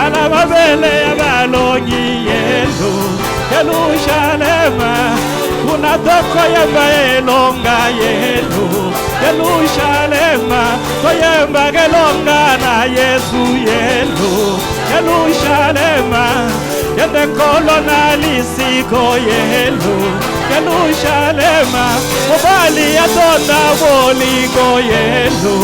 Bala mabele ya balongi yelo Yerusalema Kuna doko ya baelonga yelo Yerusalema Toyemba gelonga na Yesu yelo Yerusalema Yende kolonalisiko yelo Yerusalema Mobali ya tonda bolingo yelo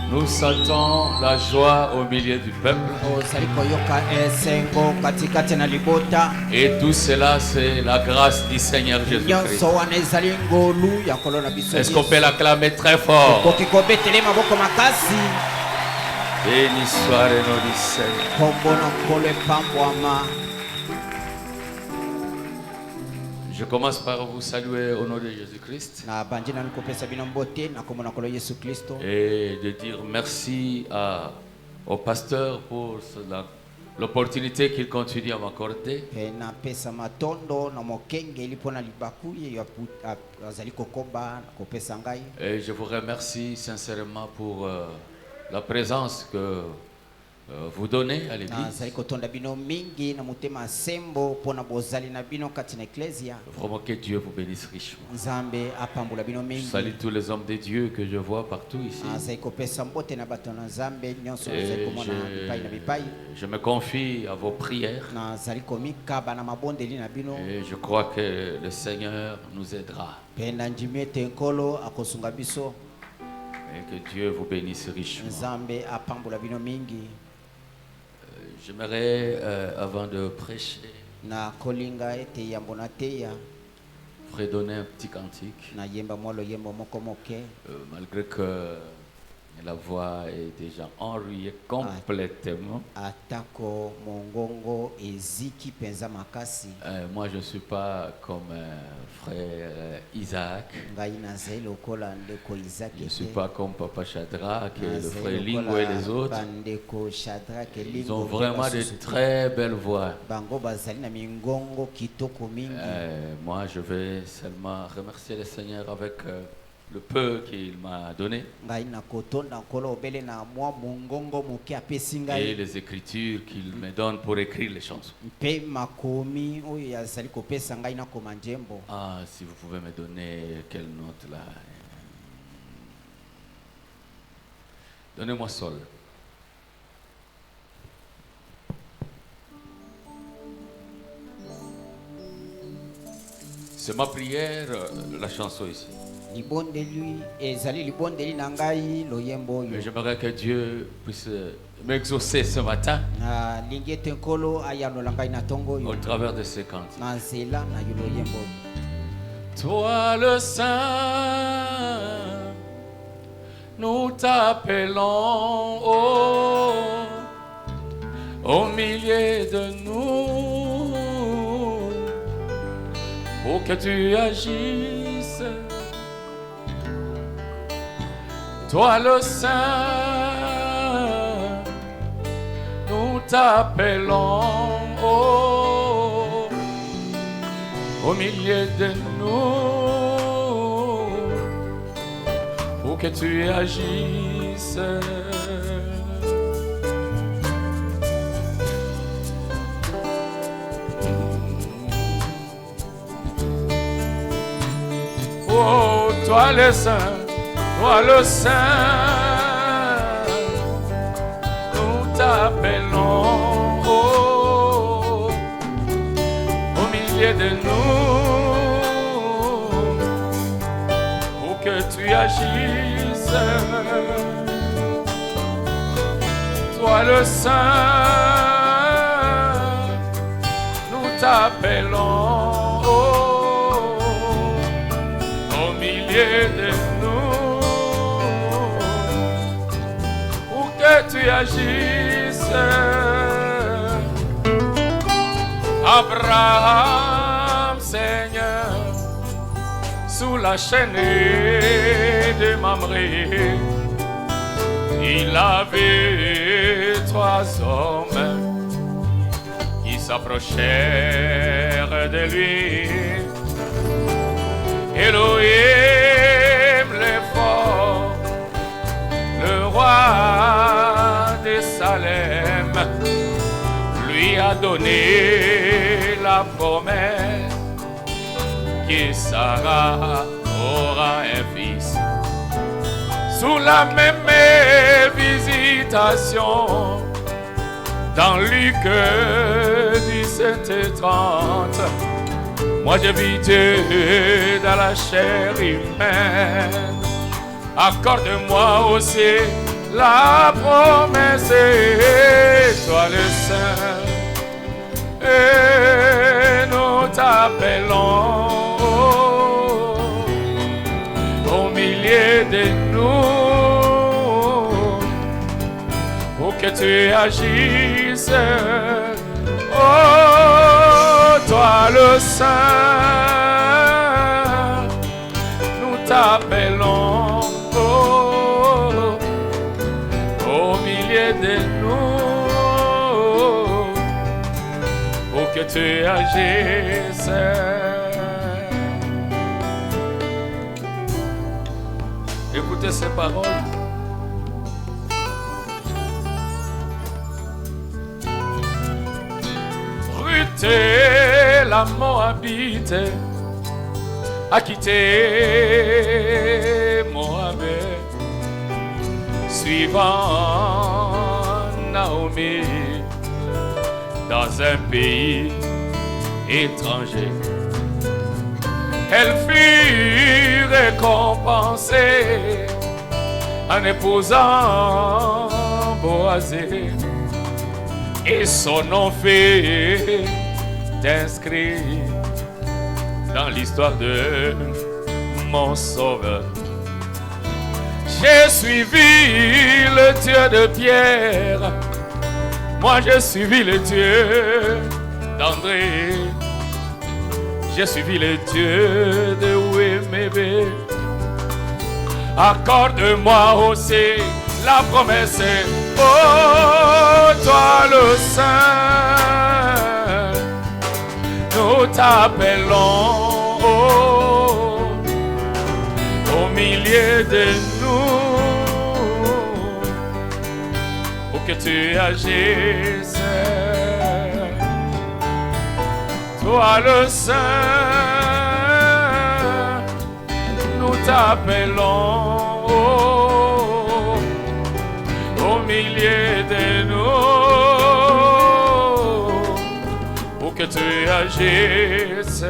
Nous sentons la joie au milieu du peuple. Et tout cela, c'est la grâce du Seigneur Jésus-Christ. Est-ce qu'on peut l'acclamer très fort? Béni soit le nom du Seigneur. Je commence par vous saluer au nom de Jésus-Christ et de dire merci au pasteur pour l'opportunité qu'il continue à m'accorder. Et je vous remercie sincèrement pour la présence que vous donnez à l'église. Vraiment que Dieu vous bénisse richement. Je salue tous les hommes de Dieu que je vois partout ici. Je me confie à vos prières. Et je crois que le Seigneur nous aidera. Et que Dieu vous bénisse richement. J'aimerais, avant de prêcher, redonner un petit cantique. Malgré que la voix est déjà enrouillée complètement. Moi, je ne suis pas comme frère Isaac. Je ne suis pas comme Papa Shadrach et le frère Lingo et les autres. Ils ont vraiment de très belles voix. Moi, je vais seulement remercier le Seigneur avec le peu qu'il m'a donné et les écritures qu'il me donne pour écrire les chansons. Ah, si vous pouvez me donner quelle note là? Donnez-moi sol. C'est ma prière, la chanson ici. J'aimerais que Dieu puisse m'exaucer ce matin au travers de ces cantiques. Toi le Saint, nous t'appelons au milieu de nous pour que tu agisses. Toi le Saint, nous t'appelons au milieu de nous pour que tu agisses. Oh, toi le Saint, toi le Saint, nous t'appelons au milieu de nous tu agisses. Toi le Saint, nous t'appelons au milieu de nous pour que tu agisses. Abraham, Seigneur, sous la chaîne de Mamré, il avait 3 hommes qui s'approchèrent de lui. Elohim le fort, le roi de Salem, lui a donné la promesse que Sarah aura un fils. Sous la même visitation, dans Luc 17 et 30, moi je vis Dieu dans la chair humaine. Accorde-moi aussi la promesse, toi le Saint, et nous t'appelons au milieu de nous pour que tu agisses. Oh, toi le Saint, nous t'appelons au milieu de nous pour que tu agisses. Écoutez ces paroles. Ruth, la Moabite, a quitté Moab, suivant Naomi dans un pays étranger. Elle fut récompensée en épousant Boazé, et son nom fut inscrit dans l'histoire de mon Sauveur. J'ai suivi le Dieu de Pierre, moi j'ai suivi le Dieu d'André, j'ai suivi le Dieu de Ouémébé. Accorde-moi aussi la promesse, oh toi le Saint, nous t'appelons au milieu de nous pour que tu agisses. Toi le Saint, nous t'appelons au milieu de nous pour que tu agisses.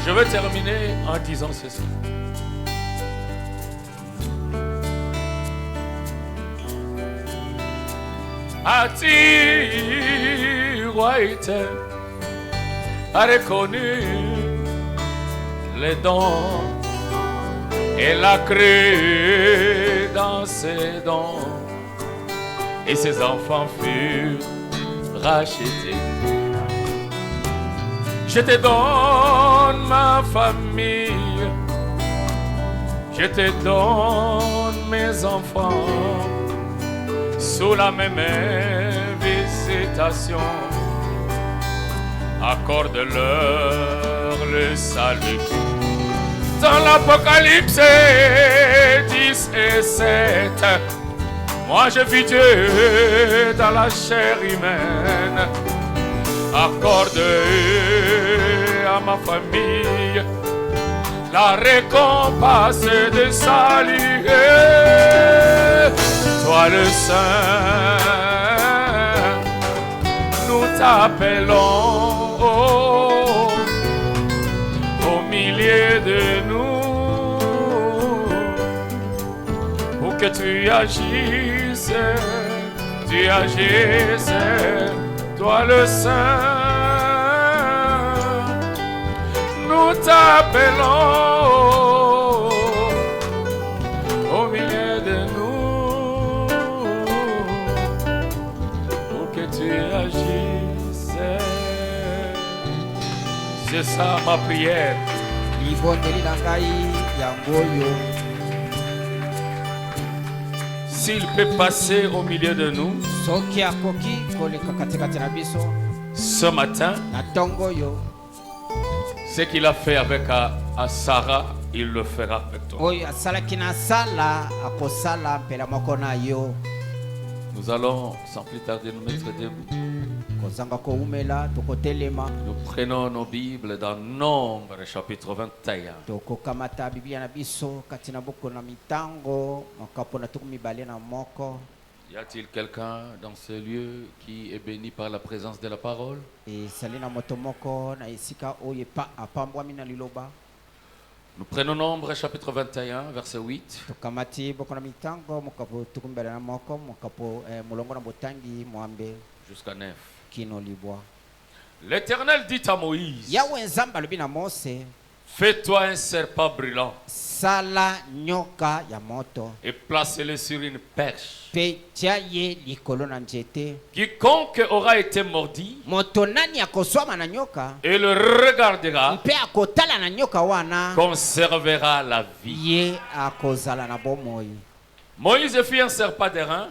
Je veux terminer en disant ceci. Ati-Roïte a reconnu les dons et l'a cru dans ses dons, et ses enfants furent rachetés. Je te donne ma famille, je te donne mes enfants, sous la même visitation. Accorde-leur le salut. Dans l'Apocalypse 10 et 7, moi je vis Dieu dans la chair humaine. Accorde à ma famille la récompense de salut. Toi le Saint, nous t'appelons au milieu de nous pour que tu agisses, toi le Saint. Nous t'appelons au milieu de nous pour que tu agisses. C'est ça ma prière. S'il peut passer au milieu de nous ce matin, ce qu'il a fait avec Sarah, il le fera avec toi. Nous allons sans plus tarder nous mettre debout. Nous prenons nos Bibles dans Nombre chapitre 21. Y a-t-il quelqu'un dans ce lieu qui est béni par la présence de la parole? Nous prenons Nombre chapitre 21, verset 8. Jusqu'à 9. L'Éternel dit à Moïse, fais-toi un serpent brûlant et place-le sur une perche. Quiconque aura été mordi et le regardera conservera la vie. Moïse fit un serpent d'airain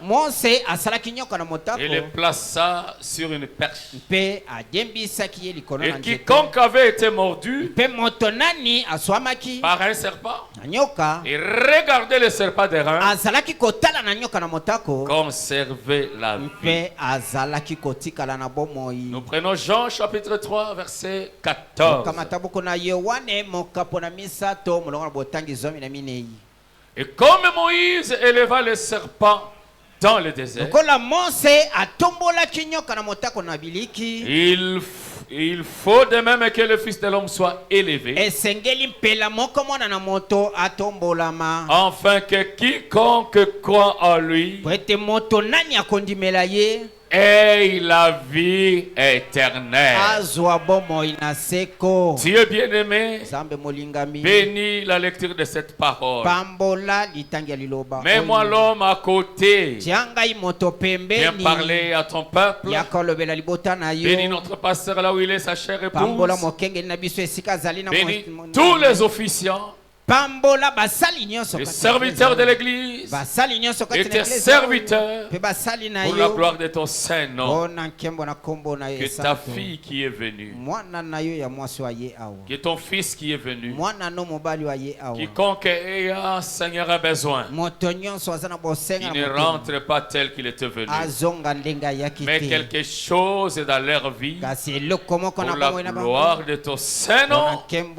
et le plaça sur une perche. Et quiconque avait été mordu par un serpent et regardait le serpent d'airain conservait la vie. Nous prenons Jean chapitre 3 verset 14. Et comme Moïse éleva le serpent dans le désert, il faut de même que le Fils de l'homme soit élevé, afin que quiconque croit en lui ait la vie éternelle. Dieu bien-aimé, bénis la lecture de cette parole. Mets-moi l'homme à côté. Viens parler à ton peuple. Bénis notre pasteur là où il est, sa chère épouse. Bénis tous les officiants, les serviteurs de l'église et tes serviteurs pour la gloire de ton Saint-Nom. Que ta fille qui est venue, que ton fils qui est venu, quiconque ait, Seigneur, a besoin, il ne rentre pas tel qu'il était venu, mais quelque chose dans leur vie pour la gloire de ton Saint-Nom. Au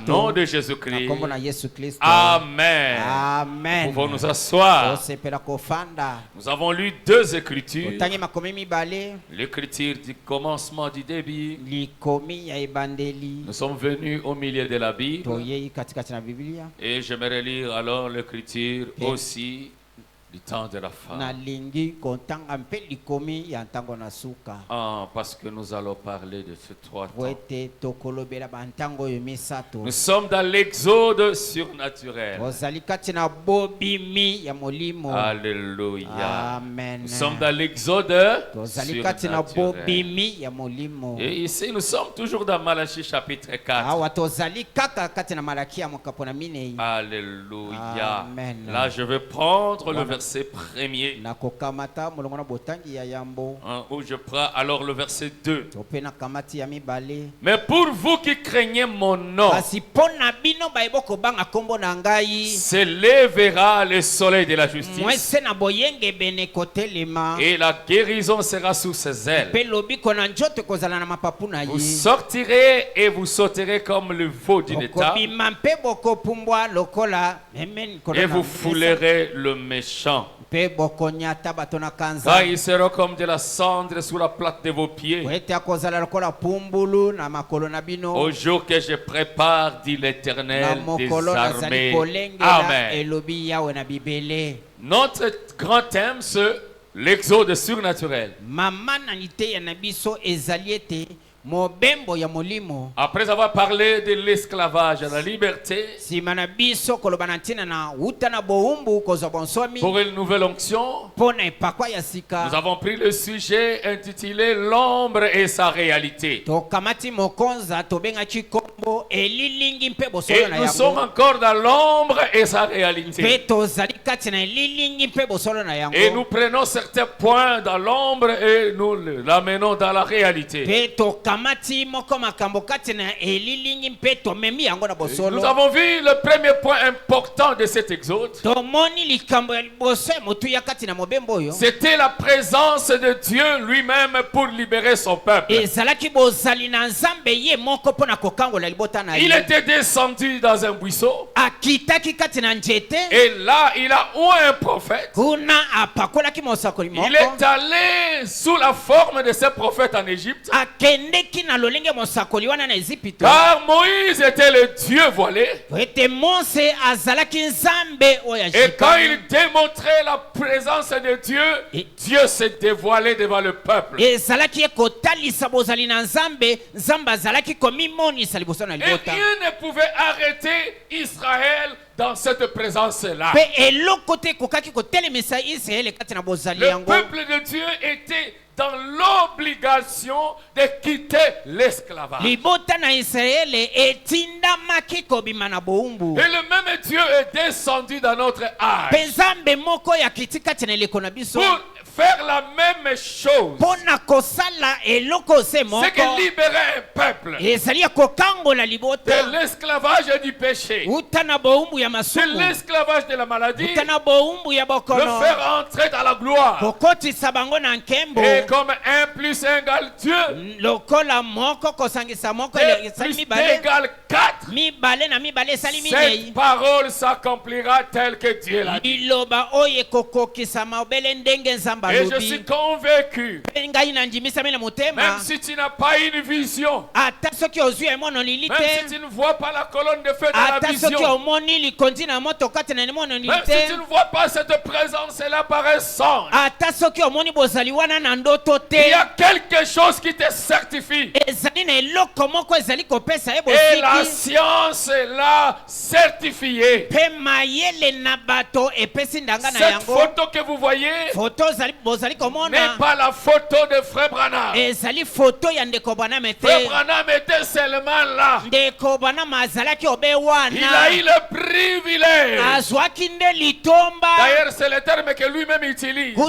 nom de Jésus-Christ. Amen. Amen. Pouvons nous asseoir. Nous avons lu deux écritures. L'écriture du commencement du début. Nous sommes venus au milieu de la Bible. Et j'aimerais lire alors l'écriture aussi du temps de la fin. Parce que nous allons parler de ces trois temps. Nous sommes dans l'exode surnaturel. Alléluia. Amen. Nous sommes dans l'exode surnaturel. Et ici nous sommes toujours dans Malachie chapitre 4. Alléluia. Amen. Là je vais prendre le verset verset 1er, où je prends alors le verset 2. Mais pour vous qui craignez mon nom, s'élèvera le soleil de la justice, et la guérison sera sous ses ailes. Vous sortirez et vous sauterez comme le veau d'une étable, et vous foulerez le méchant. Car ils seront comme de la cendre sous la plate de vos pieds. Au jour que je prépare, dit l'Éternel des armées. Amen. Notre grand thème, c'est l'exode surnaturel. Après avoir parlé de l'esclavage à la liberté, pour une nouvelle onction, nous avons pris le sujet intitulé l'ombre et sa réalité. Et nous sommes encore dans l'ombre et sa réalité. Et nous prenons certains points dans l'ombre et nous l'amenons dans la réalité. Nous avons vu le premier point important de cet exode. C'était la présence de Dieu lui-même pour libérer son peuple. Il était descendu dans un buisson. Et là, il a oué un prophète. Il est allé sous la forme de ce prophète en Égypte. Car Moïse était le Dieu voilé. Et quand il démontrait la présence de Dieu, Dieu s'est dévoilé devant le peuple. Et rien ne pouvait arrêter Israël dans cette présence-là. Le peuple de Dieu était dans l'obligation de quitter l'esclavage. Et le même Dieu est descendu dans notre âge pour faire la même chose. C'est que libérer un peuple de l'esclavage et du péché, de l'esclavage de la maladie, le faire entrer dans la gloire. Et comme 1 plus 1 égale Dieu, 2 plus 2 égale 4. Cette parole s'accomplira telle que Dieu l'a dit. Et je suis convaincu, même si tu n'as pas une vision, même si tu ne vois pas la colonne de feu dans la vision, même si tu ne vois pas cette présence-là par un son, il y a quelque chose qui te certifie. Et la science est là certifiée. Cette photo que vous voyez n'est pas la photo de Frère Branham. Frère Branham était seulement là. Il a eu le privilège. D'ailleurs, c'est le terme que lui-même utilise. J'ai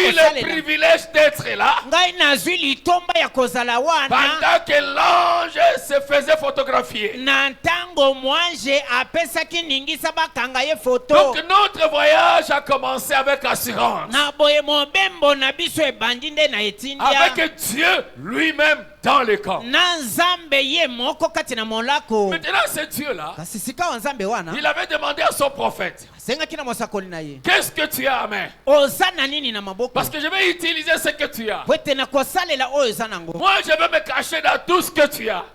eu le privilège d'être là pendant que l'ange se faisait photographier. Donc notre voyage a commencé avec assurance, avec Dieu lui-même dans le camp. Maintenant ce Dieu-là, il avait demandé à son prophète, qu'est-ce que tu as à main? Parce que je vais utiliser ce que tu as. Moi je vais me cacher dans tout ce que tu as.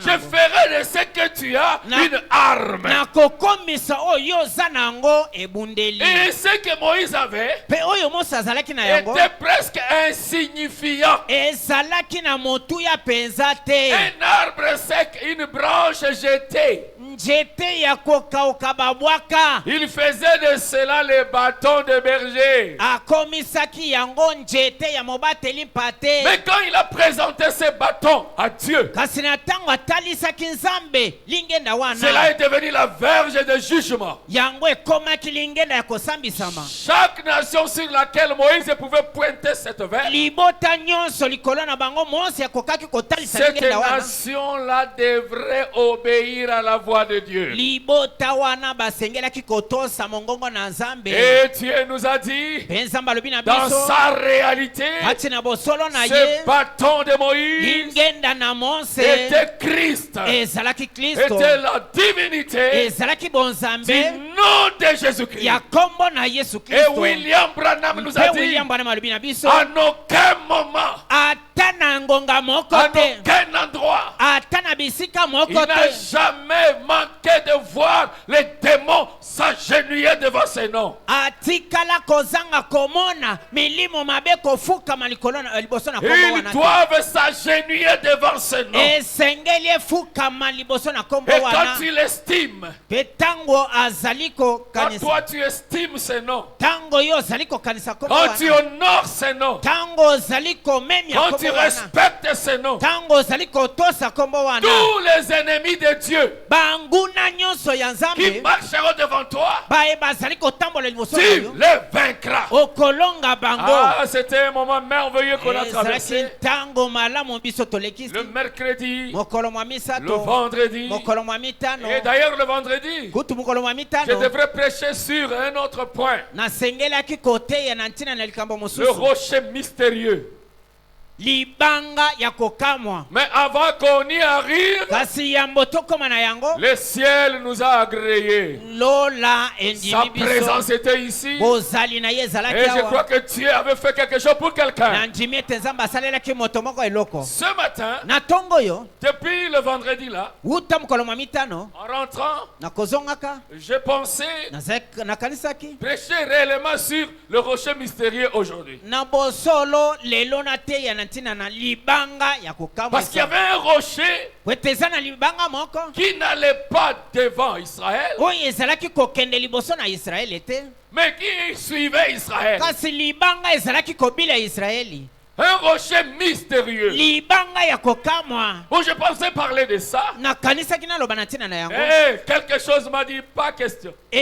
Je ferai de ce que tu as une arme. Et ce que Moïse avait était presque insignifiant viand. Un arbre sec, une branche jetée. Il faisait de cela les bâtons de berger. Mais quand il a présenté ces bâtons à Dieu, cela est devenu la verge de jugement. Chaque nation sur laquelle Moïse pouvait pointer cette verge, cette nation-là devrait obéir à la voix de Dieu. Et Dieu nous a dit, dans sa réalité, ce bâton de Moïse était Christ, était la divinité du nom de Jésus-Christ. Et William Branham nous a dit, à aucun moment, à aucun endroit, il n'a jamais manqué de voir les démons s'agenouiller devant ses noms. Ils doivent s'agenouiller devant ses noms. Et quand tu l'estimes, quand toi tu estimes ses noms, quand tu honores ses noms, quand tu respectes ses noms, tous les ennemis de Dieu qui marcheront devant toi, tu les vaincras. Ah, c'était un moment merveilleux qu'on a traversé. Le mercredi, le vendredi, et d'ailleurs le vendredi, je devrais prêcher sur un autre point. Le rocher mystérieux. Mais avant qu'on y arrive, le ciel nous a agréés. Sa présence était ici. Et je crois que Dieu avait fait quelque chose pour quelqu'un. Ce matin, depuis le vendredi là, en rentrant, j'ai pensé prêcher réellement sur le rocher mystérieux aujourd'hui. Parce qu'il y avait un rocher qui n'allait pas devant Israël, mais qui suivait Israël. Un rocher mystérieux. Où je pensais parler de ça. Et quelque chose m'a dit, pas question. M'a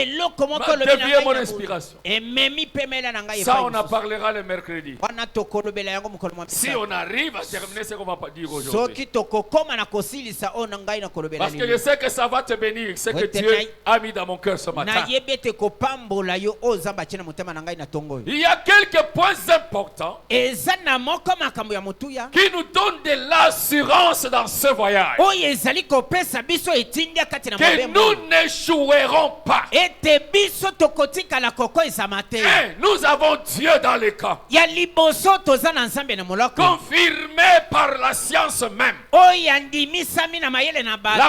dévié mon inspiration. Ça, on en parlera le mercredi. Si on arrive à terminer ce qu'on va dire aujourd'hui. Parce que je sais que ça va te bénir. Ce que Dieu a mis dans mon cœur ce matin. Il y a quelques points importants qui nous donnent de l'assurance dans ce voyage. Que nous n'échouerons pas. Et nous avons Dieu dans le camp. Confirmé par la science même. La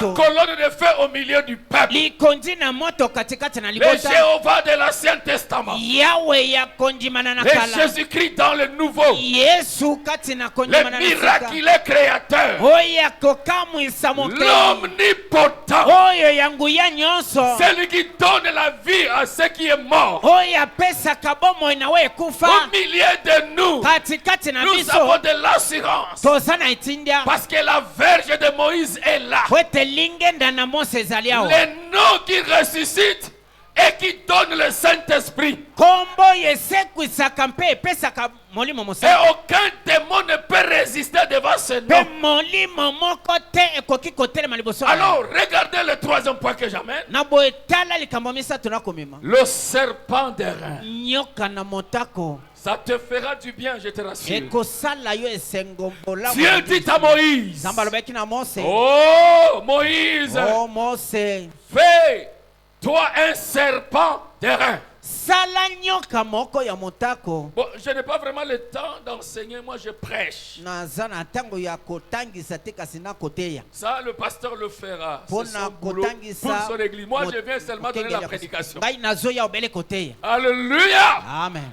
colonne de feu au milieu du peuple. Le Jéhovah de l'Ancien Testament. Le Jésus-Christ dans le Nouveau. Le miraculeux créateur. L'omnipotent. Celui qui donne la vie à ceux qui est mort. Au milieu de nous, nous avons de l'assurance. Parce que la verge de Moïse est là. Le nom qui ressuscite et qui donne le Saint-Esprit. Et aucun démon ne peut résister devant ce nom. Alors, regardez le troisième point que j'amène. Le serpent d'airain. Ça te fera du bien, je te rassure. Dieu dit à Moïse. Oh, Moïse. Fais-toi un serpent d'airain. Bon, je n'ai pas vraiment le temps d'enseigner, moi je prêche. Ça, le pasteur le fera. C'est son boulot pour son église. Moi, je viens seulement donner la prédication. Alléluia. Amen.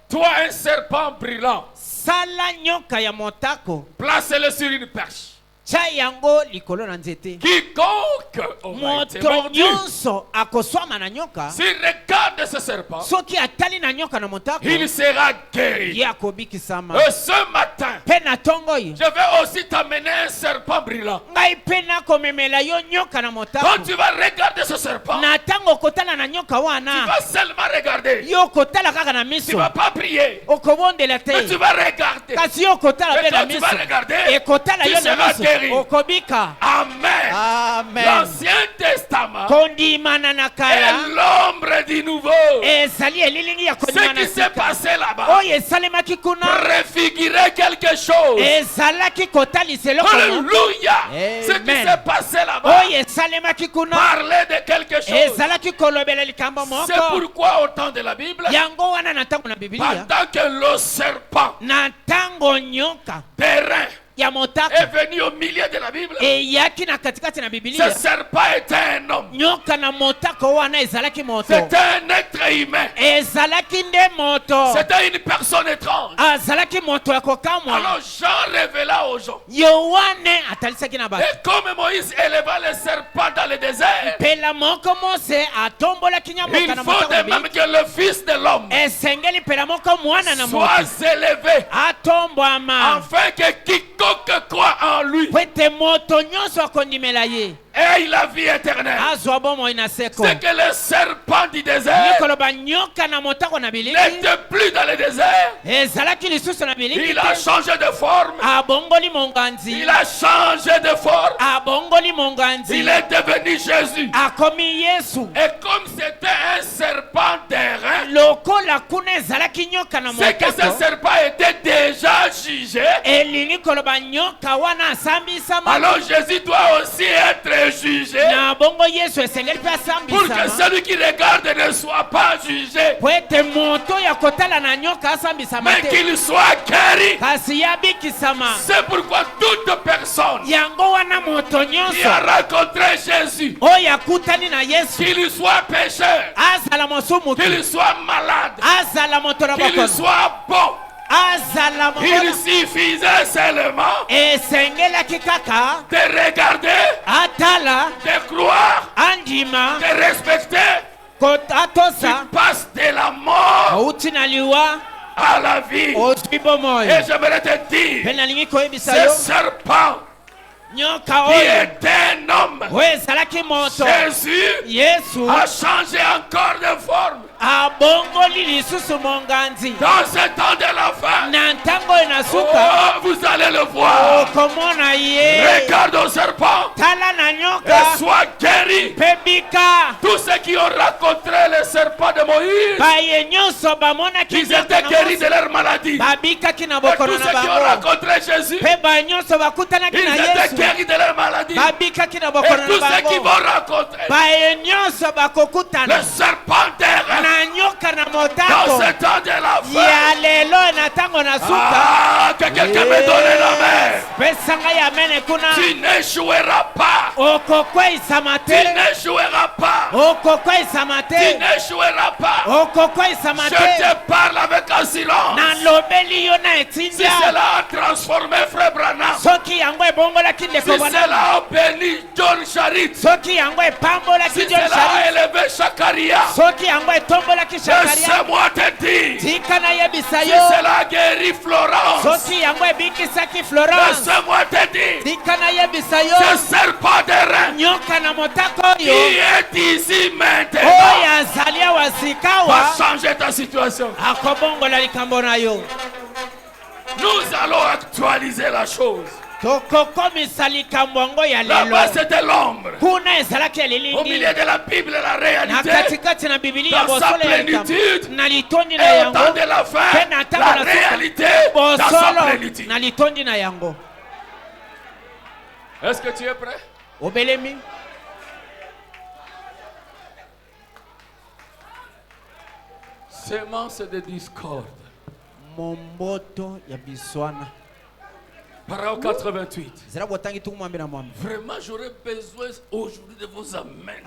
Toi, un serpent brûlant. Sala nyoka ya motako. Place-le sur une perche. Chayango likolo na nzete. Quiconque moto nyonso akoswama na nyoka. S'il regarde ce serpent, soki atali na nyoka na motako, il sera guéri. Ye akobikisama. Et ce matin, pe na tongo yo, je vais aussi t'amener un serpent brûlant. Ngai pe na komemela yo nyoka na motako. Quand tu vas regarder ce serpent, na tango kotala na nyoka wana, tu vas seulement regarder. Yo kotala kaka na miso. Tu vas pas prier. Okobondela te. Mais tu vas regarder. Kasi yo kotala pe na miso. Tu vas regarder. E kotala yo na miso. Okobika. Amen. Amen. L'Ancien Testament kondimana na kala est l'ombre du nouveau. Ezali elilingi ya Ce kondimana. qui s'est passé là-bas oyo esalemaki kuna préfigurait quelque chose. ezalaki kotaliselo. Alléluia. Ce qui s'est passé là-bas oyo esalemaki kuna parlait de quelque chose. ezalaki kolobela likambo moko. C'est pourquoi au temps de la Bible, yango wana na ntango na Biblia, pendant que le serpent na ntango nyoka terrain ya motako est venu au milieu de la Bible, eyaki na katikati na Biblia, ce serpent était un homme. nyoka na motako wana ezalaki moto. C'était un être humain. ezalaki nde moto. C'était une personne étrange. azalaki moto ya kokamwa. Alors Jean révéla aux gens. yohane atalisaki na bato. Et comme Moïse éleva le serpent dans le désert, pela moko Mose atombolaki nyamoka il na faut motako de même que le Fils de l'homme esengeli pela moko mwana na moto soit élevé, atombwama, afin que quiconque croit en lui pwete moto nyonso akondimela ye ait la vie éternelle. azwa bomoi na seko. C'est que le serpent du désert nikoloba nyoka na motako na biliki n'était plus dans le désert. ezalaki lisusu na biliki. Il a changé de forme. abongoli monganzi. Il a changé de forme. abongoli monganzi. Il est devenu Jésus. akomi Yesu. Et comme c'était un serpent d'airain, lokola kuna ezalaki nyoka na c'est que ce motako, serpent était déjà jugé. elingi koloba nyoka wana asambisama. Alors Jésus doit aussi être jugé na bongo Yesu esengeli pe pour que asambisama, celui qui regarde ne soit pas jugé, pwete moto ya kotala na nyoka asambisama mais te, qu'il soit guéri. kasi yabikisama. C'est pourquoi toute personne yango wana moto qui nyonso a rencontré Jésus, oyo akutani na Yesu, qu'il soit pécheur, azala mosumuki, qu'il soit malade, azala moto na qu'il bokono, soit bon, azala il moto, suffisait seulement esengelaki kaka de regarder, atala, de croire, andima, de respecter. atosa, Tu passes de la mort outi na liwa à la vie. ozwi bomoyo. Et j'aimerais te Pe dire, nalingi koyebisa ce yo serpent nyoka qui oyo est un homme, oyo ezalaki moto, Jésus Yesu a changé encore de forme. abongoli lisusu monganzi. Dans ce temps de la fin, na ntango oyo na suka oh, vous allez le voir. okomona ye. Regarde au serpent tala na et nyoka sois guéri. pe bika. Tous ceux qui ont rencontré le serpent de Moïse, baye nyonso bamonaki ils étaient guéris de leur maladie. babikaki na Et bokono tous na ceux qui ont bango. rencontré Jésus, pe baye nyonso bakutanaki ils na étaient Yesu guéris de leur maladie. babikaki na Et bokono tous na ceux qui bango. vont rencontrer baye nyonso bakokutana le serpent d'airain na nyoka na dans motako ce temps de la fin. ya lelo na ntango na suka. Ah, que quelqu'un me donne la main. pesanga ya mene kuna Tu n'échoueras pas. okokweisama Tu te, n'échoueras pas. okokweisama Tu te, n'échoueras pas. okokweisama Je te. te parle avec assurance. nalobeli yo na Si etindia. cela a transformé Frère Branham, soki yango ebongolaki si ndeko Branham, cela a béni John Charit, soki yango epambolaki si John cela Charit, a élevé Chacaria, soki yango etombolaki Shakaria, laisse-moi te dire, tika nayebisa si yo. cela a guéri Florence, soki yango ebikisaki Florence, laisse-moi te dire, tika nayebisa yo. ce serpent d'airain nyoka na motako qui oyo est ici maintenant oyo azali awa va sikawa changer ta situation. akobongola likambo na yo. Nous allons actualiser la chose. tokokomisa likambo yango ya lelo. Là-bas c'était l'ombre. kuna ezalaki Au elilingi milieu de la Bible, la na réalité, katikati na Biblia ya dans sa bosolo ya likambo plénitude, na litondi na et au yango temps de la fin, pe na ntango la na suka réalité dans sa bosolo plénitude. na litondi na yango. Est-ce que tu es prêt? obelemi. Sémence de discorde. momboto ya biswana. Parole 88. zera botangi tukumwambi na mwambi. Vraiment, j'aurais besoin aujourd'hui de vos amens.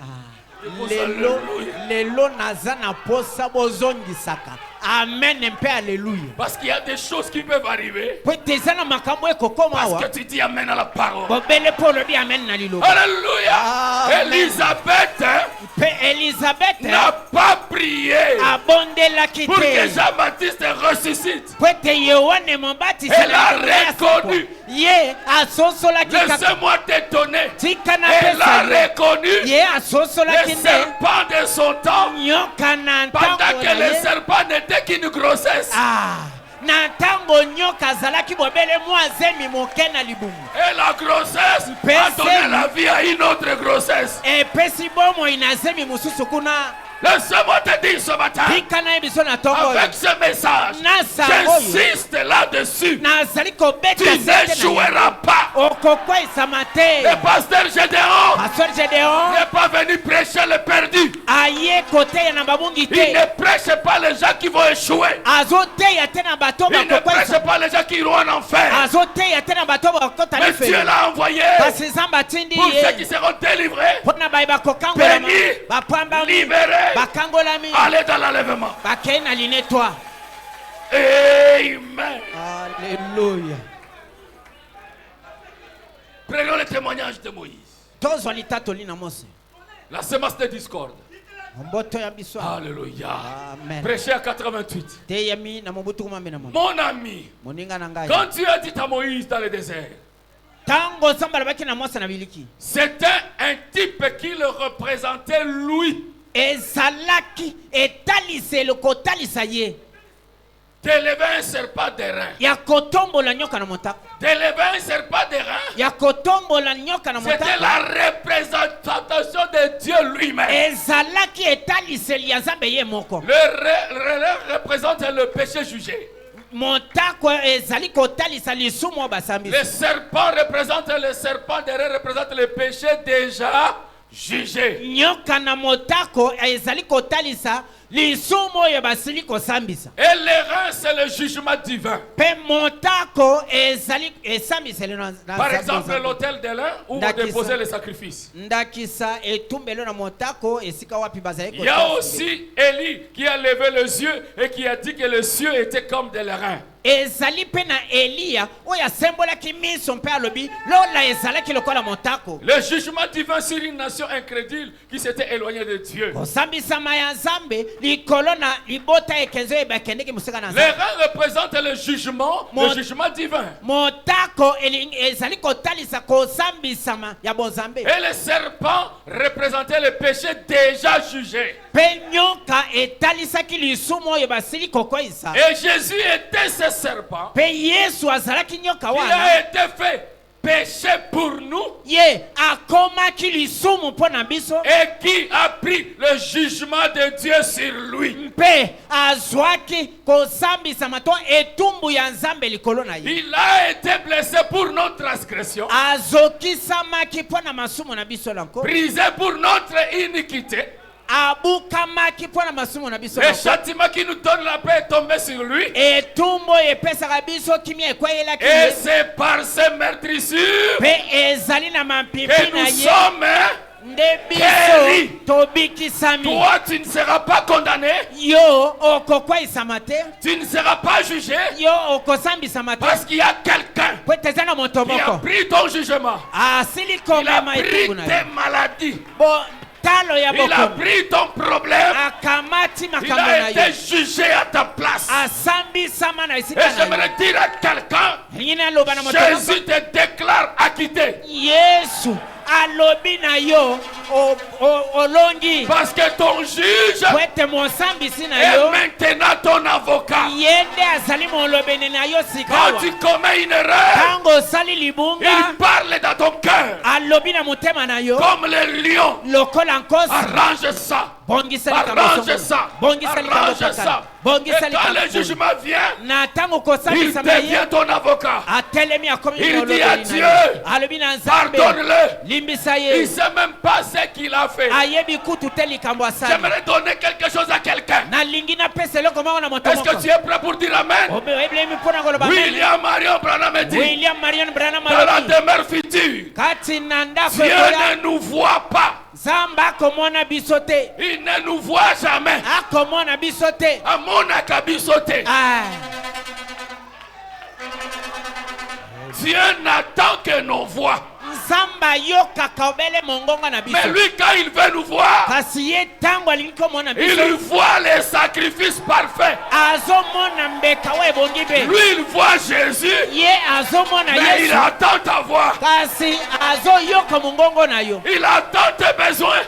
De vos lelo alléluia. lelo naza na posa bozongisaka. Amen. Alléluia. Parce qu'il y a des choses qui peuvent arriver. Parce que tu dis Amen à la parole. Alléluia. Elisabeth n'a pas prié pour que Jean-Baptiste ressuscite. Elle a reconnu. Laissez-moi t'étonner. Elle a reconnu les serpents de son temps pendant que les serpents n'étaient qu'une grossesse. Et la grossesse a donné la vie à une autre grossesse. Laisse-moi te dire ce matin, avec ce message, j'insiste là-dessus. Tu n'échoueras pas. Le pasteur Gédéon n'est pas venu prêcher le perdu. Il ne prêche pas les gens qui vont échouer. Il ne prêche pas les gens qui iront en enfer. Mais Dieu l'a envoyé pour ceux qui seront délivrés, bénis, libérés, allez dans l'enlèvement. Amen. Alléluia. Prenons le témoignage de Moïse. La semence de discorde. Alléluia. Amen. Prêchez à 88. Mon ami, quand tu as dit à Moïse dans le désert, c'était un type qui le représentait lui. T'élever un serpent d'airain. T'élever un serpent d'airain. C'était la représentation de Dieu lui-même. Le représente le péché jugé. Le serpent représente le serpent d'airain, représente le péché déjà jugé. Et l'airain, c'est le jugement divin. Par exemple, l'autel de l'ain où on déposait les sacrifices. Il y a aussi Élie qui a levé les yeux et qui a dit que les cieux étaient comme de l'airain. Le jugement divin sur une nation incrédule qui s'était éloignée de Dieu. L'airain représente le jugement divin. Et le serpent représentait le péché déjà jugé. Et Jésus était ce serpent. Il a été fait péché pour nous. Et qui a pris le jugement de Dieu sur lui. Il a été blessé pour notre transgression, brisé pour notre iniquité. Le châtiment qui nous donne la paix est tombé sur lui. Et c'est par ces meurtrissures que nous sommes guéris. Toi, tu ne seras pas condamné. Tu ne seras pas jugé. Parce qu'il y a quelqu'un qui a pris ton jugement. Il a pris tes maladies. Il a pris ton problème. Il a été jugé à ta place. Et j'aimerais dire à quelqu'un, Jésus te déclare acquitté. Parce que ton juge est maintenant ton avocat. Quand tu commets une erreur, il parle dans ton cœur comme le lion. Arrange ça. Arrange ça. Arrange ça. Et quand le jugement vient, il devient ton avocat. Il dit à Dieu, pardonne-le. Il ne sait même pas ce qu'il a fait. J'aimerais donner quelque chose à quelqu'un. Est-ce que tu es prêt pour dire Amen? William Marion Branham dit, dans la demeure future, Dieu ne nous voit pas. Il ne nous voit jamais. Dieu n'attend que nos voix. Mais lui, quand il veut nous voir, il voit les sacrifices parfaits. Lui, il voit Jésus, mais il attend ta voix. Il attend tes besoins.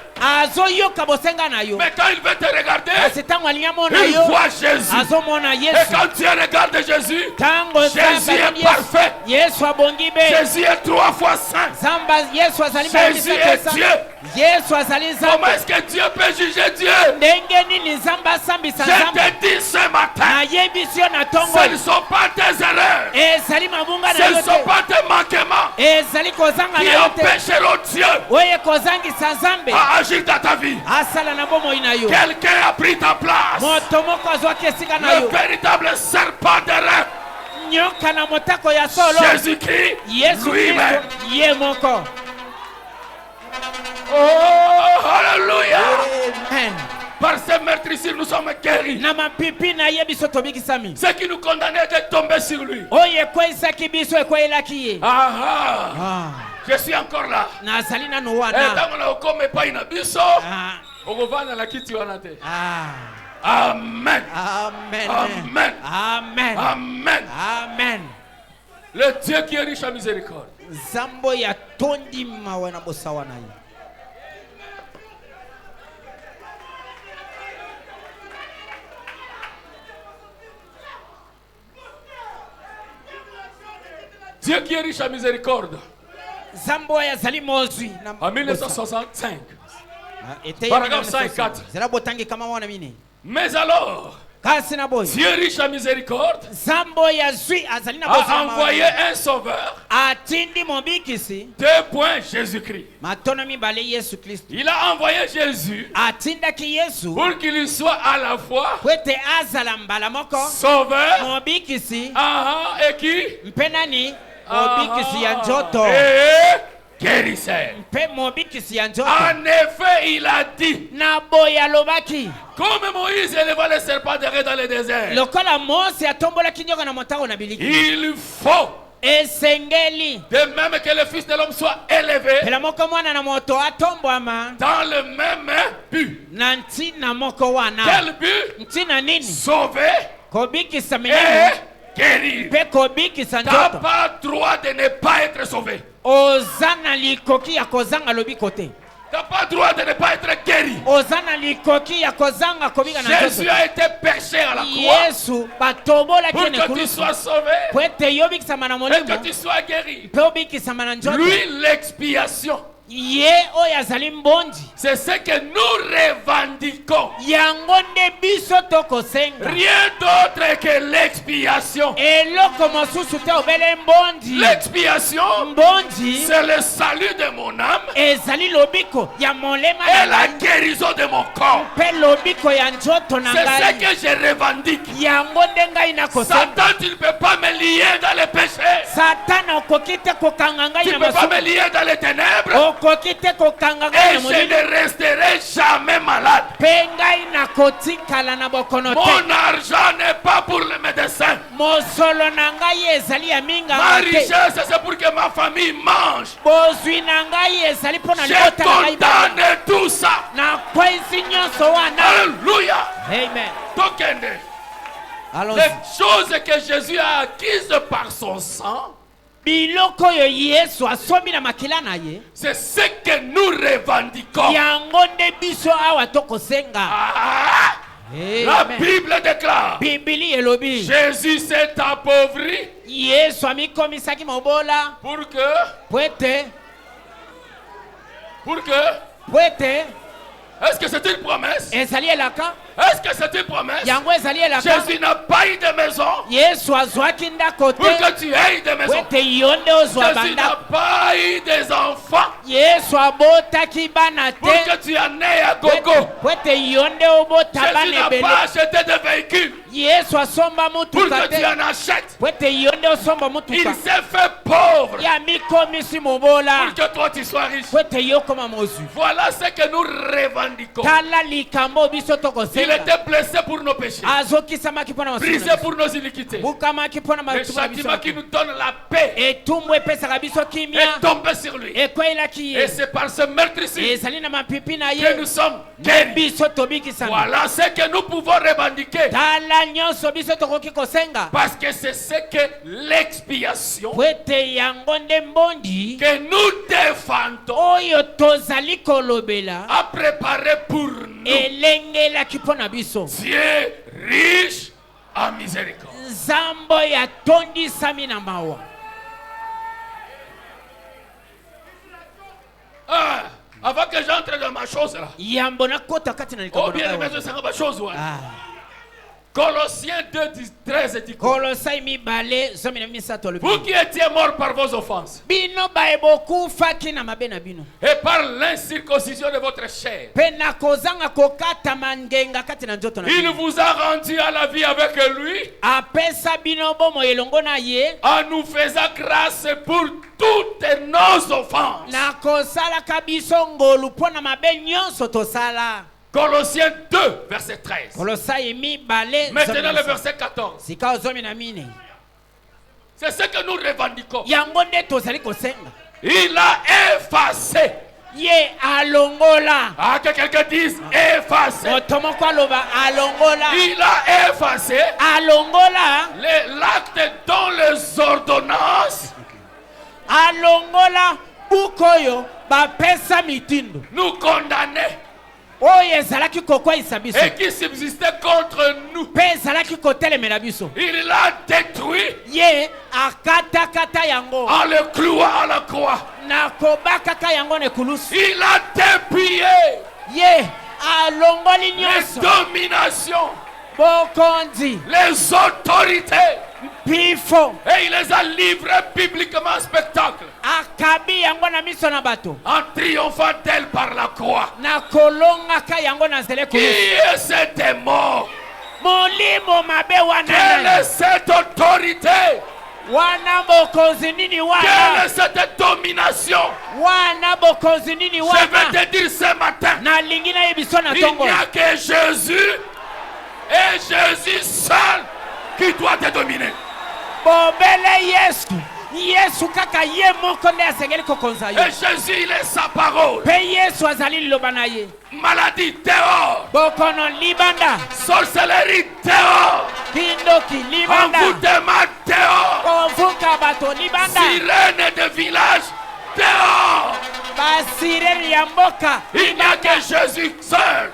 Mais quand il veut te regarder, il voit Jésus. Et quand tu regardes Jésus, Jésus est parfait. Jésus est 3 fois saint. Jésus est Dieu. Comment est-ce que Dieu peut juger Dieu? Je te dis ce matin, ce ne sont pas tes erreurs, ce ne sont pas tes manquements qui empêcheront Dieu à agir dans ta vie. Quelqu'un a pris ta place. Le véritable serpent de rêve, Jésus-Christ lui-même. Oh, alléluia. Par ces meurtrissures, nous sommes guéris. Ce qui nous condamnait de tomber sur lui. Je suis encore là. Amen. Amen. Amen. Amen. Amen. Amen. Le Dieu qui est riche en miséricorde. Dieu qui est riche en miséricorde. En 1965. Paragraphe 104. Mais alors, Dieu riche en miséricorde a envoyé un sauveur. Jésus-Christ. Il a envoyé Jésus pour qu'il soit à la fois sauveur et qui et guérisseur. En effet, il a dit, comme Moïse éleva le serpent de dans le désert, il faut de même que le Fils de l'homme soit élevé dans le même but. Quel but? Sauver et guérir. Tu n'as pas le droit de ne pas être sauvé. Tu n'as pas le droit de ne pas être guéri. Jésus a été perché à la croix pour que tu sois sauvé et que tu sois guéri. Lui, l'expiation, c'est ce que nous revendiquons. Rien d'autre que l'expiation. L'expiation, c'est le salut de mon âme et la guérison de mon corps. C'est ce que je revendique. Satan, tu ne peux pas me lier dans le péché. Tu ne peux pas me lier dans les ténèbres. Et je ne resterai jamais malade. Mon argent n'est pas pour le médecin. Ma richesse, c'est pour que ma famille mange. Je condamne tout ça. Alléluia. Amen. Les choses que Jésus a acquises par son sang, c'est ce que nous revendiquons. La Bible déclare, Jésus s'est appauvri pour que est-ce que c'est une promesse? Est-ce que c'est une promesse? Jésus n'a pas eu de maison pour que tu aies de maison. Jésus n'a pas eu des enfants Pour que tu en aies à gogo. Jésus n'a pas acheté de véhicule pour que tu en achètes. Il s'est fait pauvre pour que toi tu sois riche. Voilà ce que nous revendiquons. Il était blessé pour nos péchés, brisé pour nos iniquités. Le châtiment qui nous donne la paix est tombé sur lui. Et c'est par ce meurtre-ci que nous sommes guéris. Voilà ce que nous pouvons revendiquer. Parce que c'est ce que l'expiation que nous défendons a préparé pour nous. Dieu riche en miséricorde. Avant que j'entre dans ma chose là. Oh bien aimé, je sais ma chose. Colossiens 2, 13 dit quoi? Vous qui étiez morts par vos offenses et par l'incirconcision de votre chair, il vous a rendu à la vie avec lui en nous faisant grâce pour toutes nos offenses. Colossiens 2, verset 13. Maintenant le verset 14. C'est ce que nous revendiquons. Il a effacé. Ah, que quelqu'un dise effacé. Il a effacé l'acte dont les ordonnances nous condamnaient et qui subsistait contre nous. Il l'a détruit en le clouant à la croix. Il a dépouillé les dominations, les autorités, et il les a livrés publiquement en spectacle, en triomphant d'elle par la croix. Qui est cet démon? Quelle est cette autorité? Quelle est cette domination? Je vais te dire ce matin, il n'y a que Jésus et Jésus seul qui doit te dominer. Et Jésus, il est sa parole. Maladie dehors. Sorcellerie dehors. Envoûtement dehors. Sirène de village dehors. Il n'y a que Jésus seul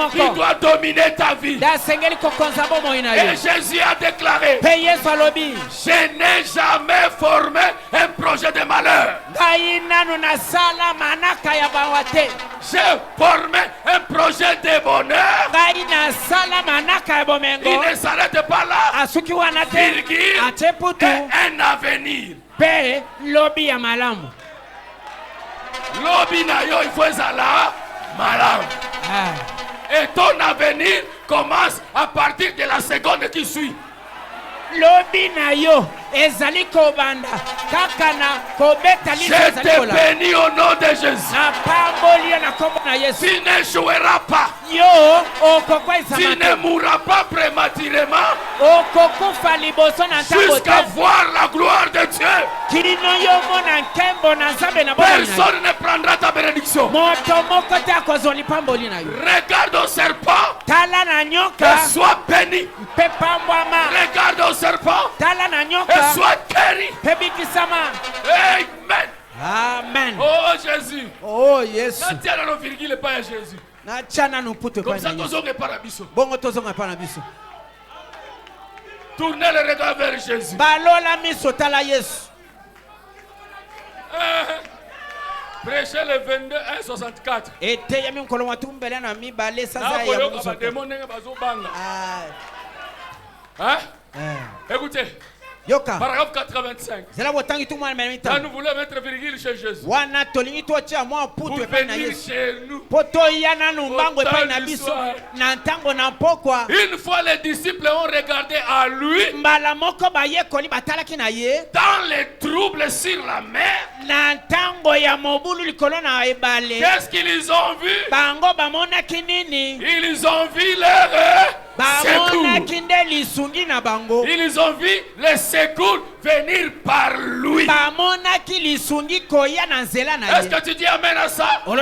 qui doit dominer ta vie. Et Jésus a déclaré: je n'ai jamais formé un projet de malheur. J'ai formé un projet de bonheur. Il ne s'arrête pas là. Virgule, et un avenir. Lobby na yo, il faut ezala malam. Et ton avenir commence à partir de la seconde qui suit. Lobby na yo ezali kobanda kakana kobeta liso. Je te bénis au nom de Jésus. Na pamboli na kombo na Yesu. Tu n'échoueras pas. Yo okokwa izamate. Tu ne mourras pas prématurément. Okokufa liboso na ntango. Jusqu'à voir la gloire de Dieu. Kirino yo mona nkembo na Nzambe na bona. Personne ne prendra ta bénédiction. Moto moko te akozoli pamboli na yo. Regarde au serpent. Tala na nyoka. Et sois béni. Pe pambwama. Regarde au serpent. Tala na nyoka. Et sois guéri. Pe bikisama. Amen. Amen. Oh Jésus. Oh Yesu. Natiana no virgule pas à Jésus. Na chana no puto comme ça tozonga para biso. Bongo tozonga para biso. Tournez le regard vers Jésus. Balola miso tala Yesu. Prêchez le 22 1:64. Et te yami nkolo watumbele na mi bale sasa ya muso. Hein? Écoutez. Paragraphe 85. Quand nous voulons mettre virgule chez Jésus, pour venir chez nous, une fois les disciples ont regardé à lui dans les troubles sur la mer. Qu'est-ce qu'ils ont vu? Ils ont vu leur secours. Ils ont vu les secours venir par lui. Est-ce que tu dis amen à ça? Quand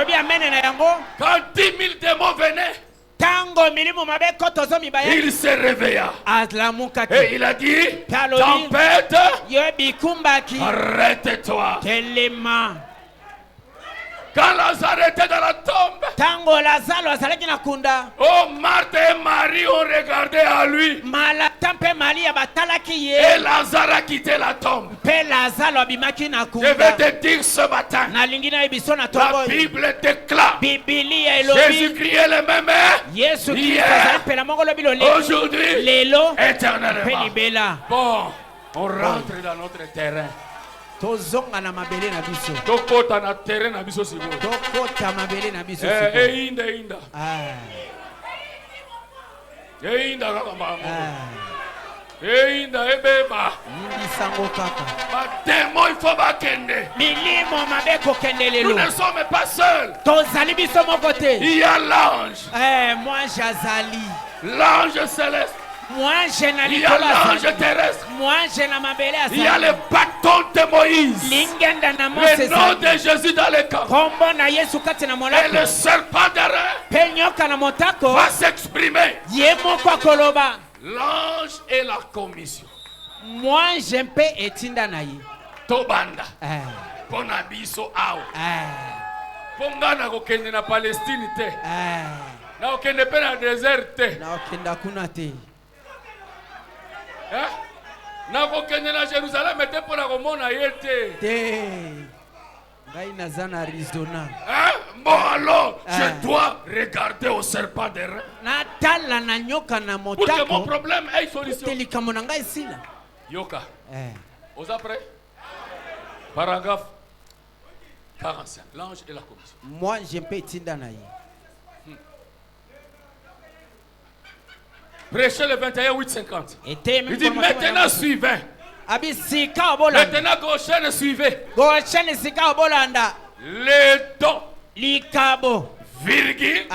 10 000 démons venaient, il se réveilla et il a dit, tempête, arrête-toi. Quand Lazare était dans la tombe, oh, Marthe et Marie ont regardé à lui. Et Lazare a quitté la tombe. Je vais te dire ce matin, la Bible déclare, Jésus-Christ est le même hier, aujourd'hui, éternellement. Bon, on rentre dans notre terrain. Tozonga na mabele na biso. Tokota na terrain na biso siko. Tokota mabele na biso siko. Inda. Inda kaka mama. Inda ebeba. Ndi sango kaka. Ba démon il faut bakende. Milimo mabeko kendelelo. Nous ne sommes pas seuls. Tozali biso mokote. Il y a l'ange. Moi jazali. L'ange céleste. Moi, je n'ai il y a l'ange terrestre. Moi, je n'ai ma belle. Il y a le bâton de Moïse. Le nom de Jésus dans le camp. Et le serpent d'airain va s'exprimer. L'ange et la commission. Moi, j'aime pas etinda naï. Tobanda. Ponabiso ao. Pongana kokende na Palestine te. Na okende pe na désert te. Na okenda kuna te. Na kokende na Jérusalem te pour la komona yete. Te. Ngai nazana Arizona. Bon alors, je dois regarder au serpent d'airain. Na tala na nyoka na motako. Pour que mon problème ait solution. Telikamo ngai sila. Yoka. Aux après. Paragraphe 45. L'ange et la commission. Moi, j'aime pas etinda naï. Prêchez le 21, 850. Il dit maintenant suivez. Maintenant Goshen suivez. Les dons. Virgule.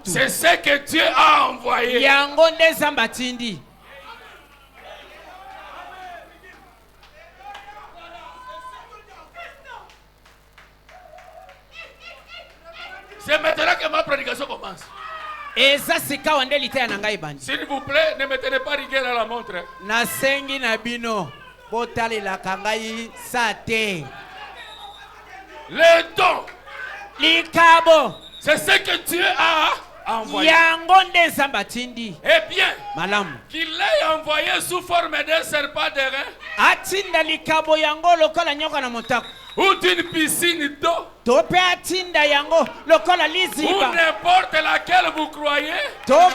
C'est ce que Dieu a envoyé. C'est maintenant que ma prédication commence. S'il vous plaît, ne me tenez pas rigueur à la montre. Les dons. C'est ce que Dieu a envoyé. Eh bien, qu'il l'ait envoyé sous forme d'un serpent d'airain ou d'une piscine d'eau ou n'importe laquelle vous croyez. Non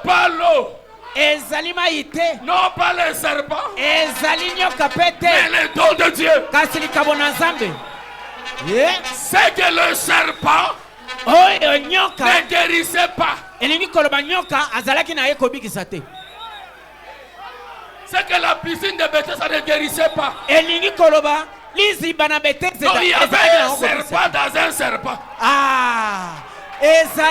pas l'eau, non pas les serpents, mais les dons de Dieu. C'est que le serpent ne guérissait pas. C'est que la piscine de Bethesda ne guérissait pas. Non, il y avait un serpent dans un serpent. Et ce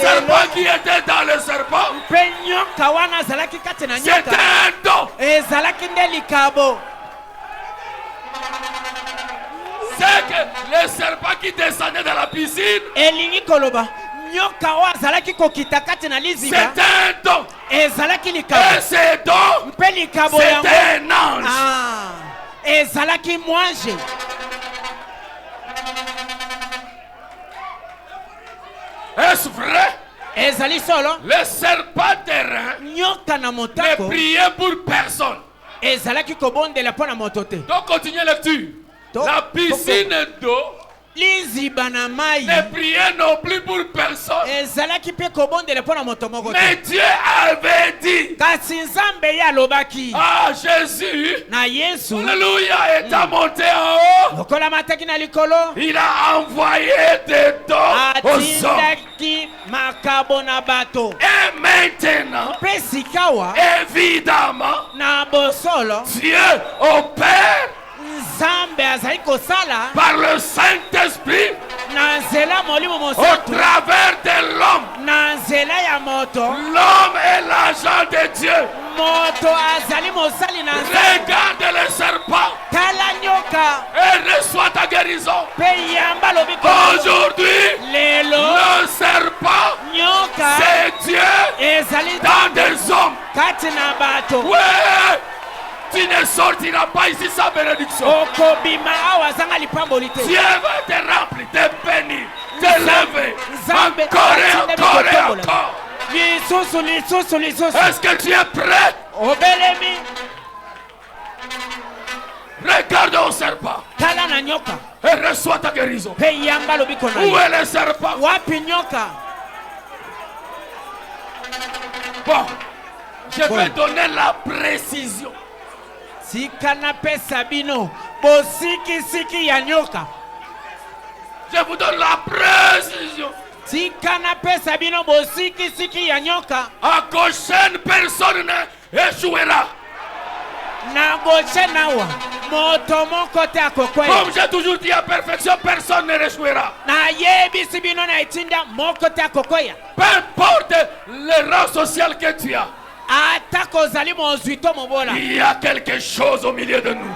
serpent qui était dans le serpent, c'était un don. C'est que le serpent qui descendait dans la piscine, c'est un don. Et c'est don, c'est un ange. Est-ce vrai? Le serpent d'airain ne priait pour personne. Donc continuez lecture. La piscine d'eau Ne priez non plus pour personne. Mais Dieu avait dit. Ah, Jésus. Alléluia, est monté en haut. Il a envoyé des dons aux hommes. Et maintenant, évidemment, Dieu opère par le Saint-Esprit au travers de l'homme. L'homme est l'agent de Dieu. Regarde le serpent et reçois ta guérison. Aujourd'hui, le serpent, c'est Dieu dans des hommes. Ouais. Tu ne sortiras pas ici sans bénédiction. Dieu va te remplir, te bénir, te lever. Encore et encore et encore. Est-ce que tu es prêt? Regarde au serpent et reçois ta guérison. Où est le serpent? Bon, je vais donner la précision. Je vous donne la précision. À prochaine personne échouera. Comme j'ai toujours dit, à perfection, personne ne échouera. Peu importe le rang social que tu as. Il y a quelque chose au milieu de nous.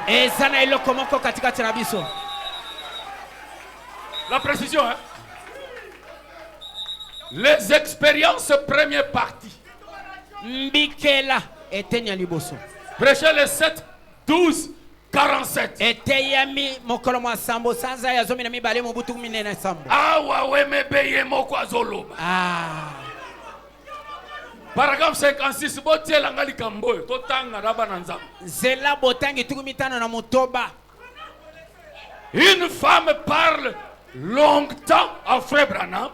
La précision, hein? Les expériences première partie. Prêchez le 7, 12, 47. Ah ouais, mais beye moko azoloba. Paragraphe 56, une femme parle longtemps à Frère Branham.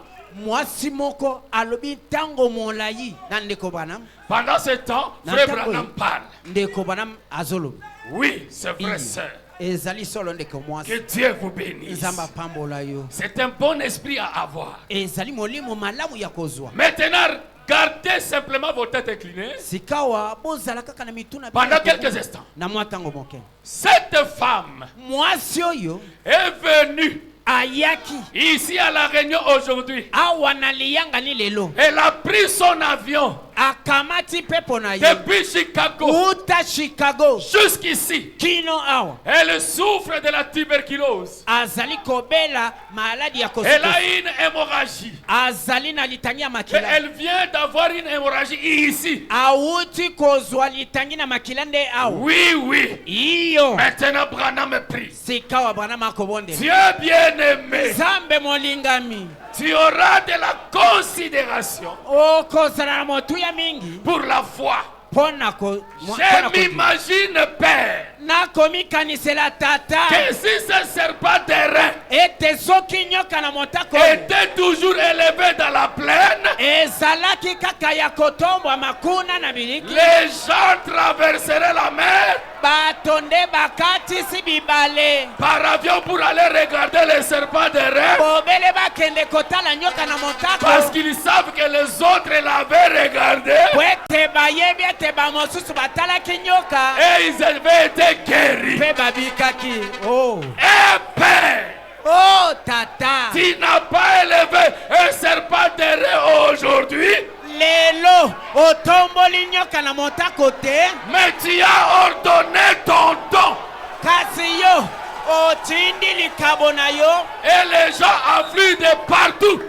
Pendant ce temps, Frère Branham parle. Oui, c'est vrai, sœur. Que Dieu vous bénisse. C'est un bon esprit à avoir. Maintenant, gardez simplement vos têtes inclinées pendant quelques instants. Cette femme est venue ici à La Réunion aujourd'hui. Elle a pris son avion depuis Chicago jusqu'ici. Elle souffre de la tuberculose. Elle a une hémorragie. Et elle vient d'avoir une hémorragie ici. Oui. Maintenant, Branham est pris. Dieu bien-aimé, tu auras de la considération pour la foi. Je m'imagine, Père, que si ce serpent terrain était toujours élevé dans la plaine, les gens traverseraient la mer par avion pour aller regarder les serpents terrain, parce qu'ils savent que les autres l'avaient regardé et ils avaient été guéris. Et Père, tu n'as pas élevé un serpent terrain aujourd'hui, mais tu as ordonné ton don. Et les gens affluent de partout.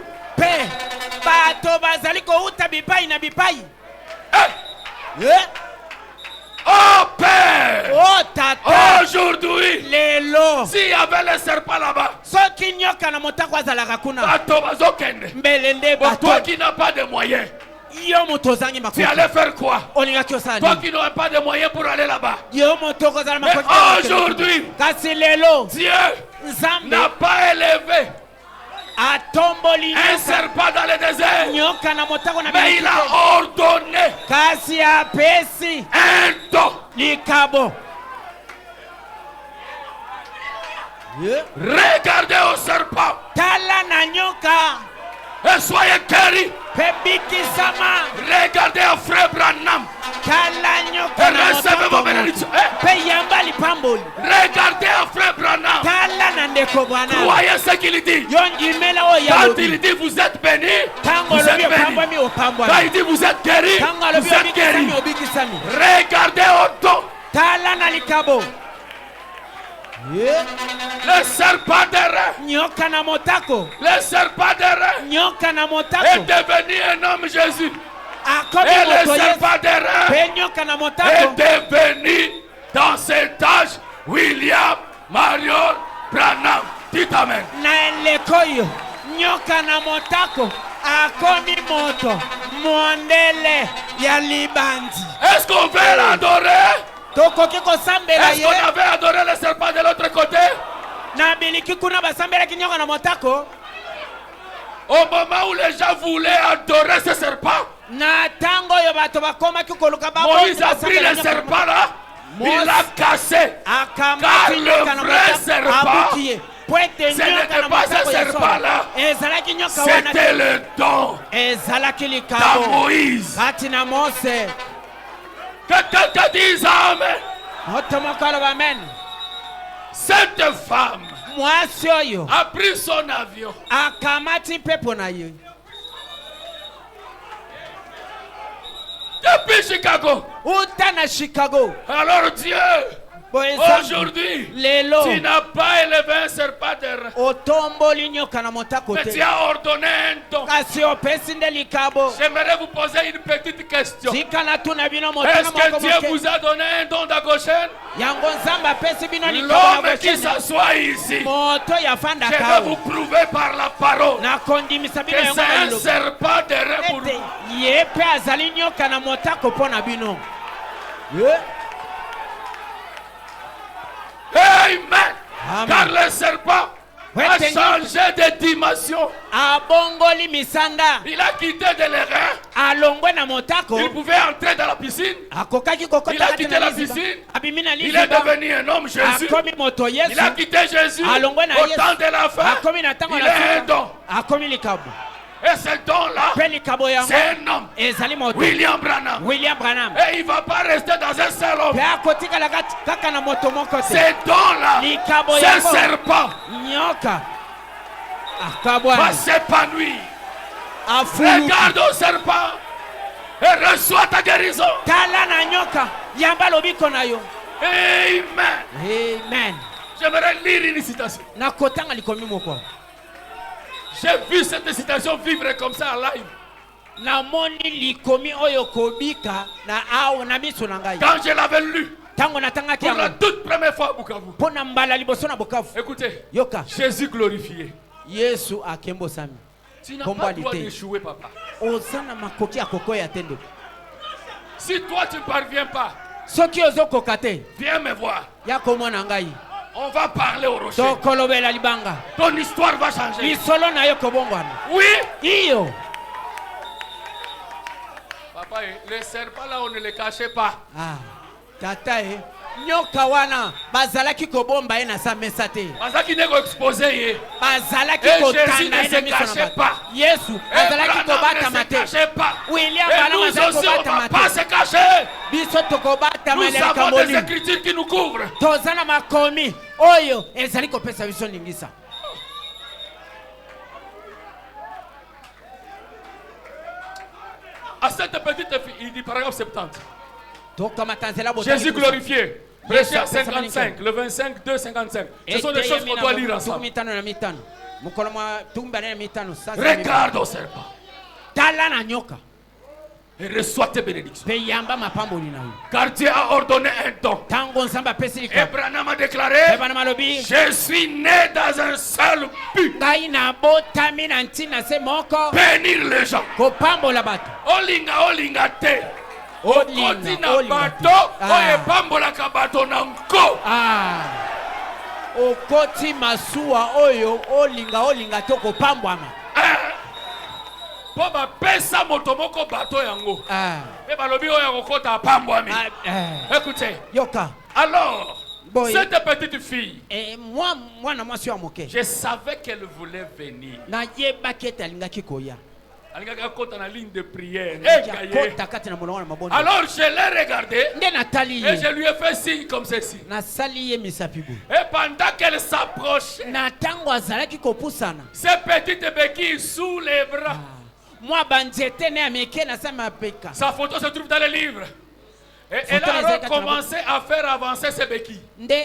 Oh Père, aujourd'hui, s'il y avait le serpent là-bas, toi qui n'as pas de moyens, tu allais faire quoi? Toi qui n'aurais pas de moyens pour aller là-bas. Mais aujourd'hui, Dieu n'a pas élevé un serpent dans le désert, mais il a ordonné un don. Regardez au serpent et soyez guéris. Regardez au frère Branham et recevez vos bénédictions. Regardez au frère Branham, croyez ce qu'il dit. Quand il dit vous êtes bénis, vous êtes bénis. Quand il dit vous êtes guéris, vous êtes guéris. Regardez au dos. Le serpent de rein, le serpent de rein est devenu un homme Jésus. Et le serpent de rein est devenu dans cet âge William Marion Branham. Dites amen. Est-ce qu'on veut l'adorer? Est-ce qu'on avait adoré le serpent de l'autre côté? Au moment où les gens voulaient adorer ce serpent, Moïse a pris le serpent là, il l'a cassé. Car le vrai serpent, ce n'était pas ce serpent là, c'était le don de Moïse. Que quelqu'un dise amen. Cette femme a pris son avion. Depuis Chicago. Alors Dieu, aujourd'hui, tu n'as pas élevé un serpent de rein, mais tu as ordonné un don. J'aimerais vous poser une petite question. Est-ce que Dieu vous a donné un don d'Agoshen? L'homme qui s'assoit ici, je vais vous prouver par la parole que c'est un serpent de rein pour vous. Amen. Car le serpent a changé de dimension. Il a quitté de l'air. Il pouvait entrer dans la piscine. Il a quitté la piscine. Il est devenu un homme Jésus. Il a quitté Jésus. Au temps de la fin, il est un don. Et ce don-là, c'est un homme, William Branham. Et il ne va pas rester dans un seul homme. Ce don-là, ce serpent, va s'épanouir. Regarde au serpent et reçois ta guérison. Amen. J'aimerais lire une citation. J'ai vu cette citation vivre comme ça en live. Quand je l'avais lu pour la toute première fois à Bukavu. Écoutez, Jésus glorifié. Tu n'as pas le droit d'échouer, papa. Si toi tu ne parviens pas, viens me voir. On va parler au rocher. Ton histoire va changer. Oui. Papa, les serpents là, on ne les cachait pas. Bazalaki n'est exposé. Et Jésus ne se cachait pas. Abraham ne se cachait pas. Et nous aussi, on ne va pas se cacher. Nous avons des écritures qui nous couvrent. À cette petite fille, il dit paragraphe 70. Jésus glorifié. Verset 55, le 25, 2, 55. Ce sont des choses qu'on doit lire ensemble. Regarde au serpent et reçois tes bénédictions. Car Dieu a ordonné un don. Et Branham a déclaré: je suis né dans un seul but, bénir les gens. Olinga te. Okotina bato oye pambola kabato na nko. okoti masuwa oyo olinga toko pambwama. Po ba pesa motomoko bato yango. Mais balobi oyo kokota pambwami. Écoutez. Yoka. Alors, cette petite fille, je savais qu'elle voulait venir. Elle a la ligne de prière. Alors je l'ai regardée et je lui ai fait signe comme ceci. Et pendant qu'elle s'approchait, ces petites béquilles sous les bras. Sa photo se trouve dans le livre. Et elle a commencé à faire avancer ses béquilles. Eh bien,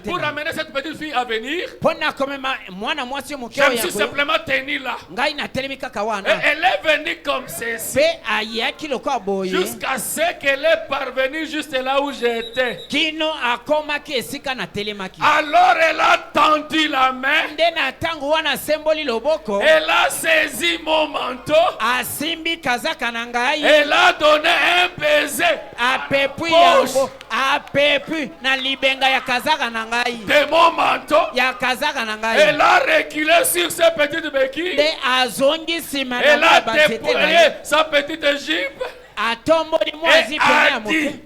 pour amener cette petite fille à venir, je me suis simplement tenu là. Et elle est venue comme ceci. Jusqu'à ce qu'elle est parvenue juste là où j'étais. Alors elle a tendu la main. Elle a saisi mon manteau. Elle a donné un baiser de mon manteau. Elle a reculé sur ses petites béquilles. Elle a déployé sa petite jupe et a dit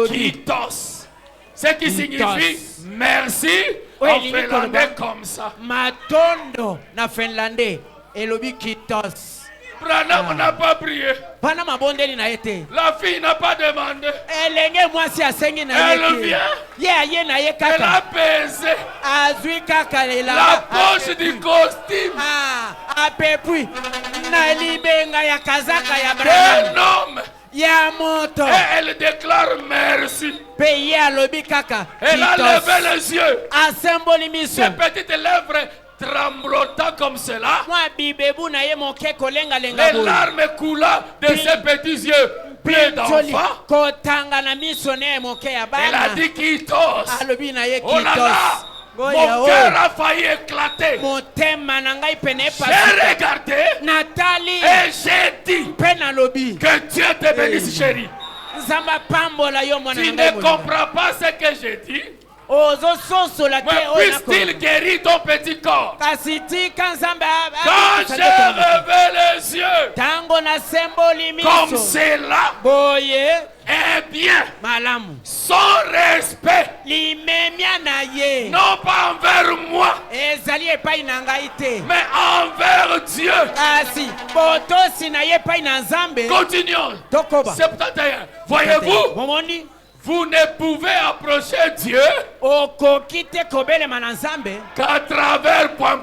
Kitos, ce qui signifie merci en finlandais comme ça. Matondo na finlandais elobi Kitos. Branham n'a pas prié. La fille n'a pas demandé. Elle vient. Elle a baisé la poche du costume. Un homme. Et elle déclare merci. Elle a levé les yeux. Ses petites lèvres tremblotant comme cela, les larmes coulant de ses petits yeux pleins d'enfants. Elle a dit Kitos. Oh là là, mon cœur a failli éclater. J'ai regardé et j'ai dit que Dieu te bénisse, chérie. Tu ne comprends pas ce que j'ai dit. Mais puisse-t-il guérir ton petit corps? Quand j'ai levé les yeux comme cela, eh bien, son respect, non pas envers moi, mais envers Dieu. Continuons. 71. Voyez-vous? Vous ne pouvez approcher Dieu qu'à travers point.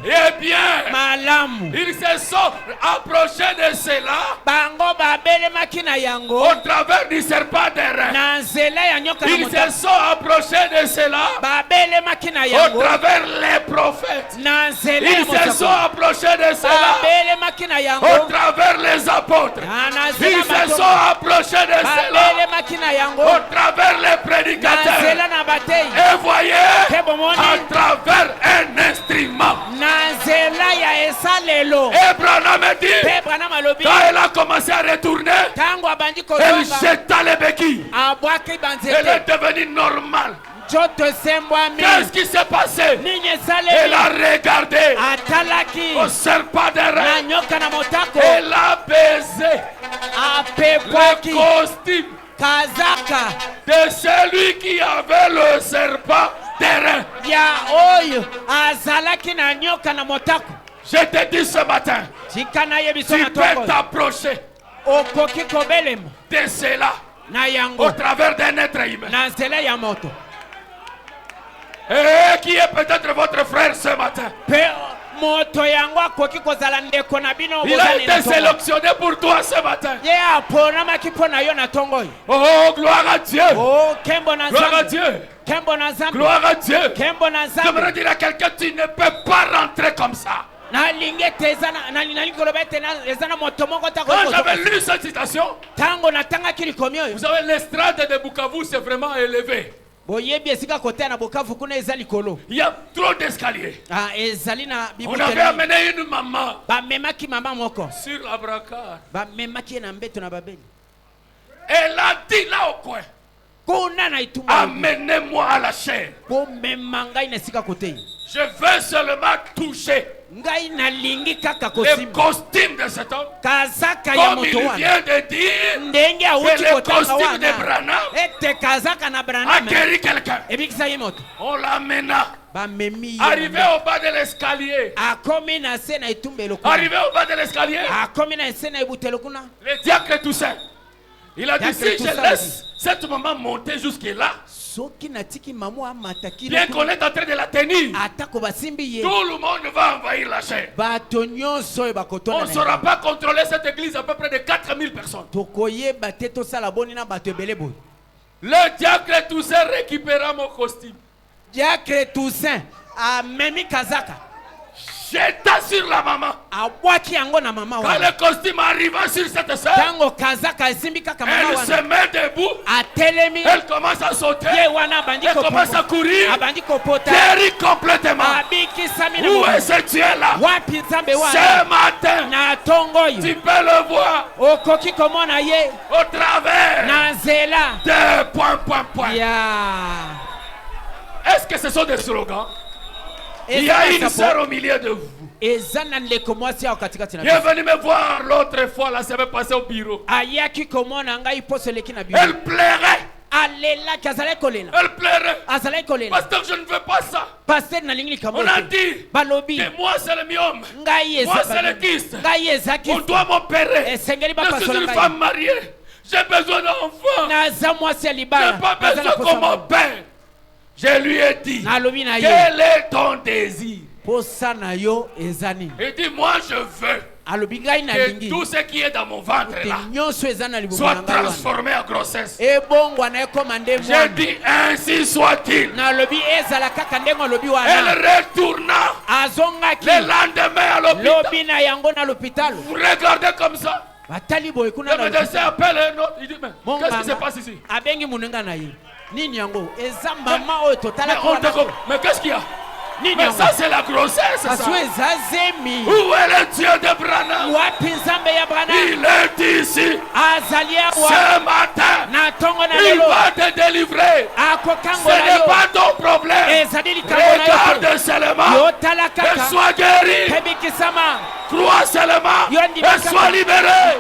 Eh bien, ils se sont approchés de cela au travers du serpent d'airain. Ils se sont approchés de cela au travers les prophètes. Ils se sont approchés de cela au travers les apôtres. Ils se sont approchés de cela au travers les prédicateurs. Et voyez, à travers un instrument. Et Branham dit, quand elle a commencé à retourner, elle jeta les béquilles. Elle est devenue normale. Qu'est-ce qui s'est passé? Elle a regardé au serpent d'airain. Elle a baisé le costume de celui qui avait le serpent d'airain. Je te dis ce matin, tu peux t'approcher de cela au travers d'un être humain. Et qui est peut-être votre frère ce matin? Il a été sélectionné pour toi ce matin. Oh, gloire à Dieu. Gloire à Dieu. Gloire à Dieu. J'aimerais dire à quelqu'un, tu ne peux pas rentrer comme ça. Quand j'avais lu cette citation, vous savez, l'estrade de Bukavu, c'est vraiment élevé. Il y a trop d'escaliers. On avait amené une maman sur la brancard. Elle a dit là au coin, amenez-moi à la chair. Je veux seulement toucher le costume de cet homme. Comme il vient de dire que le costume de Branham a guéri quelqu'un. On l'amena. Arrivé au bas de l'escalier. Arrivé au bas de l'escalier. Le diacre Toussaint. Il a dit, si je laisse cette maman monter jusque-là, bien qu'on est en train de la tenir, tout le monde va envahir la chair. On ne saura pas contrôler cette église à peu près de 4000 personnes. Le diacre Toussaint récupéra mon costume. Diacre Toussaint a Memi Kazaka. Jeta sur la maman. Quand le costume arriva sur cette sœur, elle se met debout. Elle commence à sauter. Elle commence à courir. Guérie complètement. Où est-ce que tu es là? Ce matin, tu peux le voir au travers de ... Est-ce que ce sont des slogans? Il y a une sœur au milieu de vous. Il est venu me voir l'autre fois, la semaine passée au bureau. Elle plairait. Elle plairait. Pasteur, je ne veux pas ça. On a dit que moi c'est le myome. Moi c'est le kyste. On doit m'opérer. Je suis une femme mariée. J'ai besoin d'enfants. Je n'ai pas besoin qu'on m'opère. Je lui ai dit, quel est ton désir? Il dit, moi je veux que tout ce qui est dans mon ventre là soit transformé en grossesse. J'ai dit, ainsi soit-il. Elle retourna le lendemain à l'hôpital. Vous regardez comme ça. Le médecin appelle un autre. Il dit, mais qu'est-ce qui se passe ici? Mais qu'est-ce qu'il y a? Mais ça c'est la grossesse ça. Où est le Dieu de Branham? Il est ici. Ce matin il va te délivrer. Ce n'est pas ton problème. Regarde seulement et sois guéri. Crois seulement et sois libéré.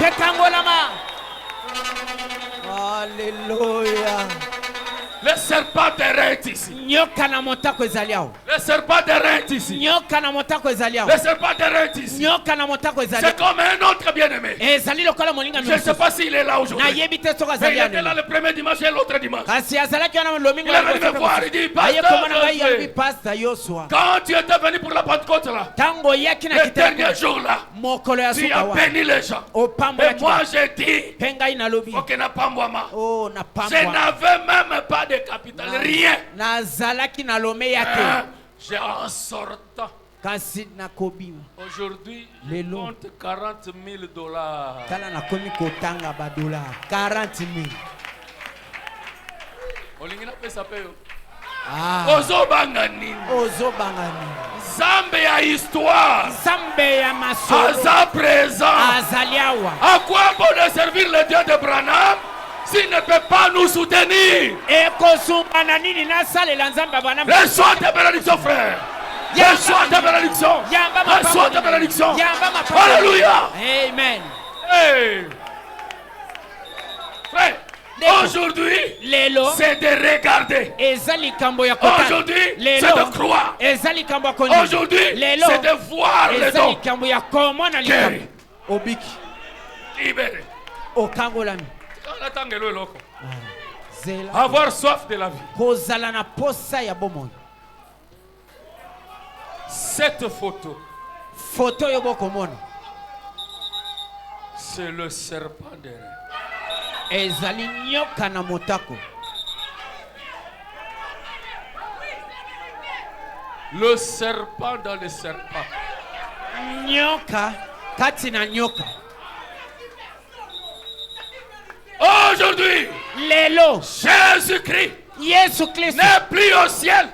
Alléluia. Le serpent terrestre est ici. Le serpent terrestre est ici. Le serpent terrestre est ici. C'est comme un autre bien-aimé. Je ne sais pas s'il est là aujourd'hui. Mais il était là le premier dimanche et l'autre dimanche. Il est venu me voir et dit, Pasteur, quand tu étais venu pour la Pentecôte là, le dernier jour là, tu as béni les gens. Et moi j'ai dit, ok, n'a pas moi. Je n'avais même pas de capital, rien. J'ai en sortant. Aujourd'hui, je compte $40,000. 40 000. Ozobangani. Zambe ya histoire. Aza présent. À quoi bon de servir le Dieu de Branham s'il ne peut pas nous soutenir? Reçois tes bénédictions, frère. Reçois tes bénédictions. Reçois tes bénédictions. Alléluia. Amen. Hey. Frère, aujourd'hui, c'est de regarder. Aujourd'hui, c'est de croire. Aujourd'hui, c'est de voir les dons. Guéri. Libéré. Avoir soif de la vie. Cette photo, c'est le serpent derrière. Le serpent dans le serpent. Aujourd'hui, Jésus-Christ n'est plus au ciel.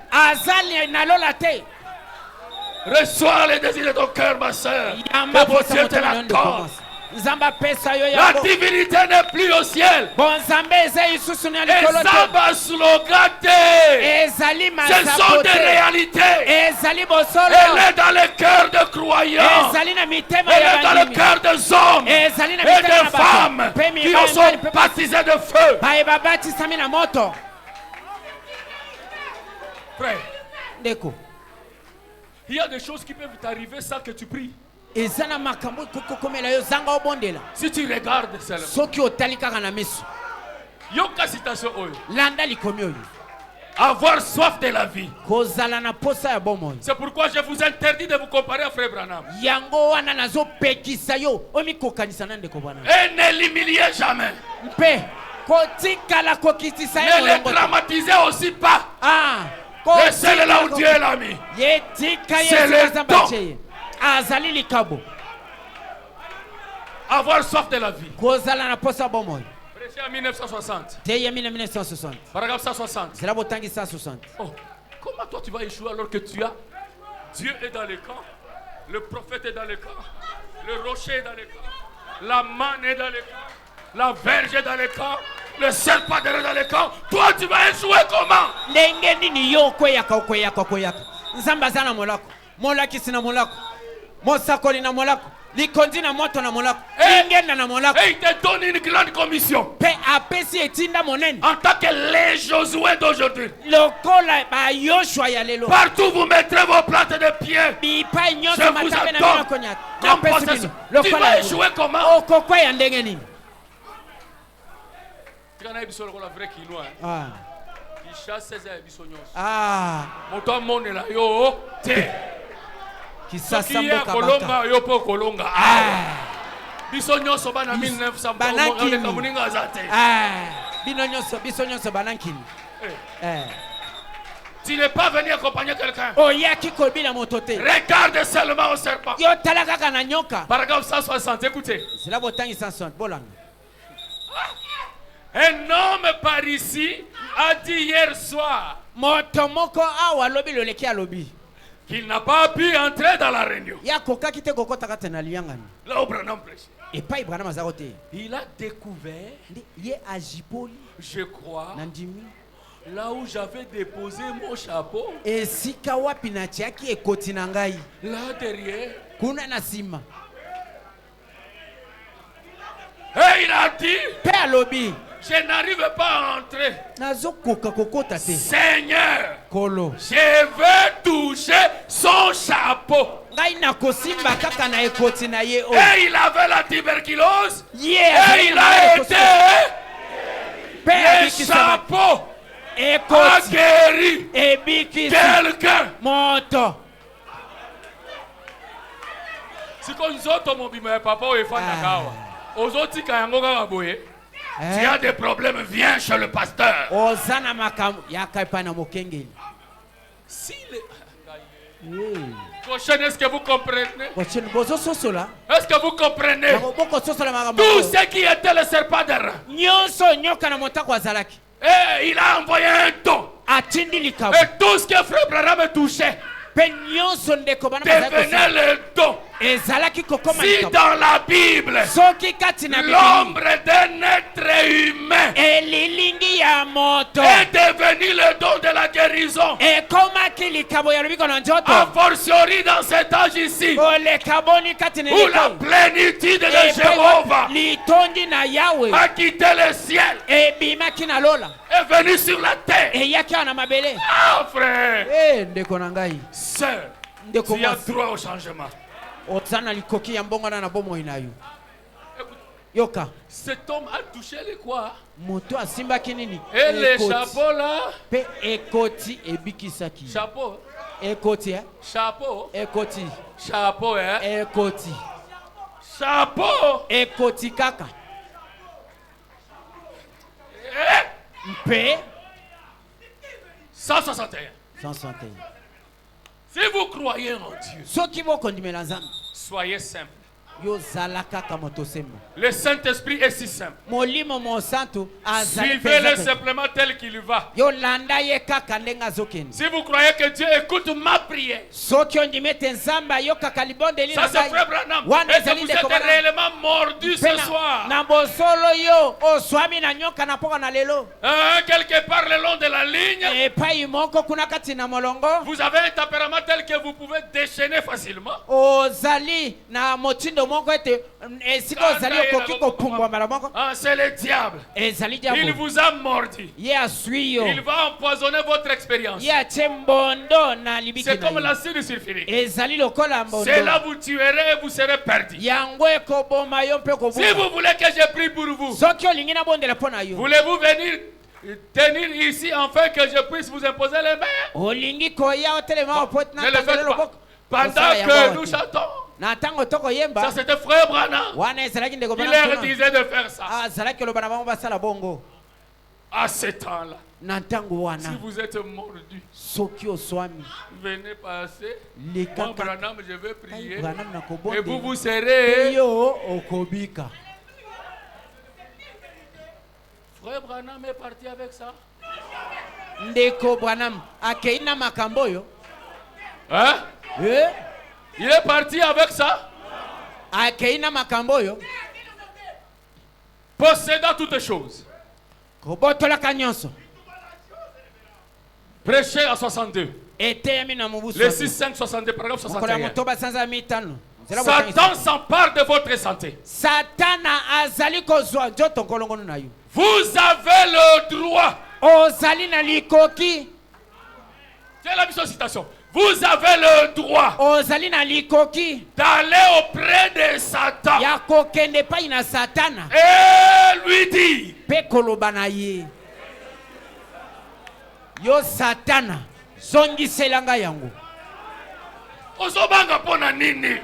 Reçois les désirs de ton cœur, ma soeur. Que mon Dieu te l'accorde. La divinité n'est plus au ciel. Ce sont des réalités. Elle est dans le cœur de croyants. Elle est dans le cœur des hommes et des femmes qui sont baptisés de feu. Frère, il y a des choses qui peuvent t'arriver sans que tu pries. Si tu regardes seulement. Avoir soif de la vie. C'est pourquoi je vous interdis de vous comparer à Frère Branham. Et ne l'humiliez jamais. Ne le dramatisez aussi pas. Et c'est là où Dieu l'a mis. C'est le don. Avoir soif de la vie. Prêché en 1960. Paragraphe 160. Oh, comment toi tu vas échouer alors que tu as Dieu est dans le camp, le prophète est dans le camp, le rocher est dans le camp, la manne est dans le camp, la verge est dans le camp, le serpent est dans le camp. Toi tu vas échouer comment? Et il te donne une grande commission. En tant que les Josué d'aujourd'hui. Partout vous mettrez vos plantes de pied. Je vous adore comme possession. Tu vas échouer comment? Kisasamba kolonga yopo kolonga biso nyonso bana 1900 kamuninga azate biso banankini tu n'es pas venu accompagner quelqu'un. Regarde seulement au serpent. Paragraphe 160, écoutez. Un homme par ici a dit hier soir qu'il n'a pas pu entrer dans la réunion. Là où Branham prêchait. Il a découvert, je crois, là où j'avais déposé mon chapeau. Là derrière. Et il a dit, je n'arrive pas à entrer. Seigneur, je veux toucher son chapeau. Et il avait la tuberculose. Et il a été. Le chapeau a guéri quelqu'un. Si nous autres, papa, aux autres, tu as des problèmes, viens chez le pasteur. Si est-ce que vous comprenez? Est-ce que vous comprenez? Tout ce qui était le serpent d'air. Et il a envoyé un don. Et tout ce que Frère Branham touchait devenait le don. Si dans la Bible l'ombre d'un être humain est devenu le don de la guérison, a fortiori dans cet âge ici où la plénitude de Jéhovah a quitté le ciel, est venu sur la terre. Ah frère, sœur, tu as droit au changement. Cet homme a touché les quoi? Et les chapeaux là? Chapeau. Chapeau. Chapeau, hein? Chapeau. 161. Si vous croyez en Dieu, soyez simple. Le Saint-Esprit est si simple. Suivez-le simplement tel qu'il va. Si vous croyez que Dieu écoute ma prière, ça c'est Frère Branham. Est-ce que vous êtes réellement mordu ce soir? Quelque part le long de la ligne, vous avez un tempérament tel que vous pouvez déchaîner facilement. C'est le diable. Il vous a mordu. Il va empoisonner votre expérience. C'est comme l'acide sulfurique. C'est là vous tuerez et vous serez perdu. Si vous voulez que je prie pour vous, voulez-vous venir tenir ici afin que je puisse vous imposer les mains? Ne le faites pas. Pendant que nous chantons, ça c'était Frère Branham. Il leur disait de faire ça. À ce temps-là, si vous êtes mordu, venez passer. Moi, Branham, je vais prier. Et vous serez. Frère Branham est parti avec ça. Hein? Il est parti avec ça. Possédant toutes choses. Prêchez à 62. Le 6, 5, 62, paragraphe 61. Satan s'empare de votre santé. Vous avez le droit. C'est la mission citation. Vous avez le droit d'aller auprès de Satan et lui dire: Yo Satana, zongi selanga yangu. Ozobanga pona nini?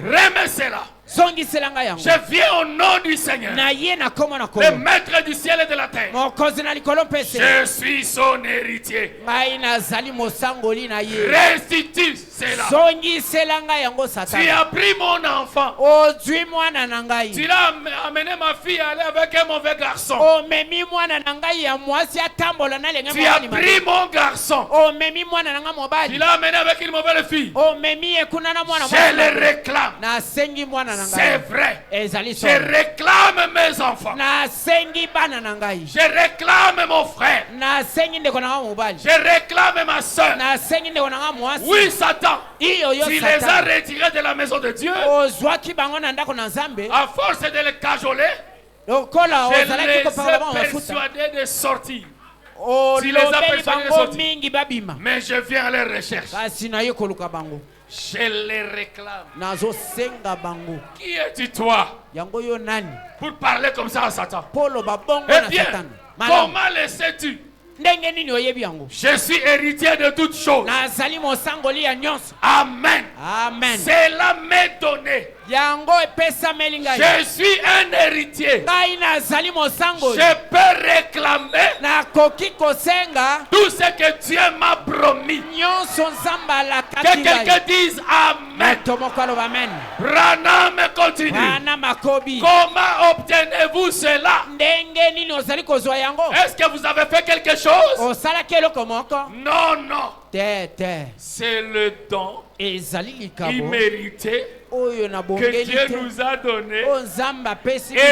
Remets-la. Je viens au nom du Seigneur, le maître du ciel et de la terre. Je suis son héritier. Restitue cela. Tu as pris mon enfant. Tu l'as amené ma fille à aller avec un mauvais garçon. Tu as pris mon garçon. Tu l'as amené avec une mauvaise fille. Je le réclame. C'est vrai. Je réclame mes enfants. Je réclame mon frère. Je réclame ma soeur. Oui, Satan, tu les as retirés de la maison de Dieu. À force de les cajoler, je les ai persuadés de sortir. Tu les as persuadés de sortir. Mais je viens à leur recherche. Je les réclame. Qui es-tu toi pour parler comme ça à Satan? Eh bien, comment le sais-tu? Je suis héritier de toutes choses. Amen. Cela m'est donné. Je suis un héritier. Je peux réclamer tout ce que Dieu m'a promis. Que quelqu'un dise Amen. Branham continue. Comment obtenez-vous cela? Est-ce que vous avez fait quelque chose? Non, non. C'est le don immérité que Dieu nous a donné. Et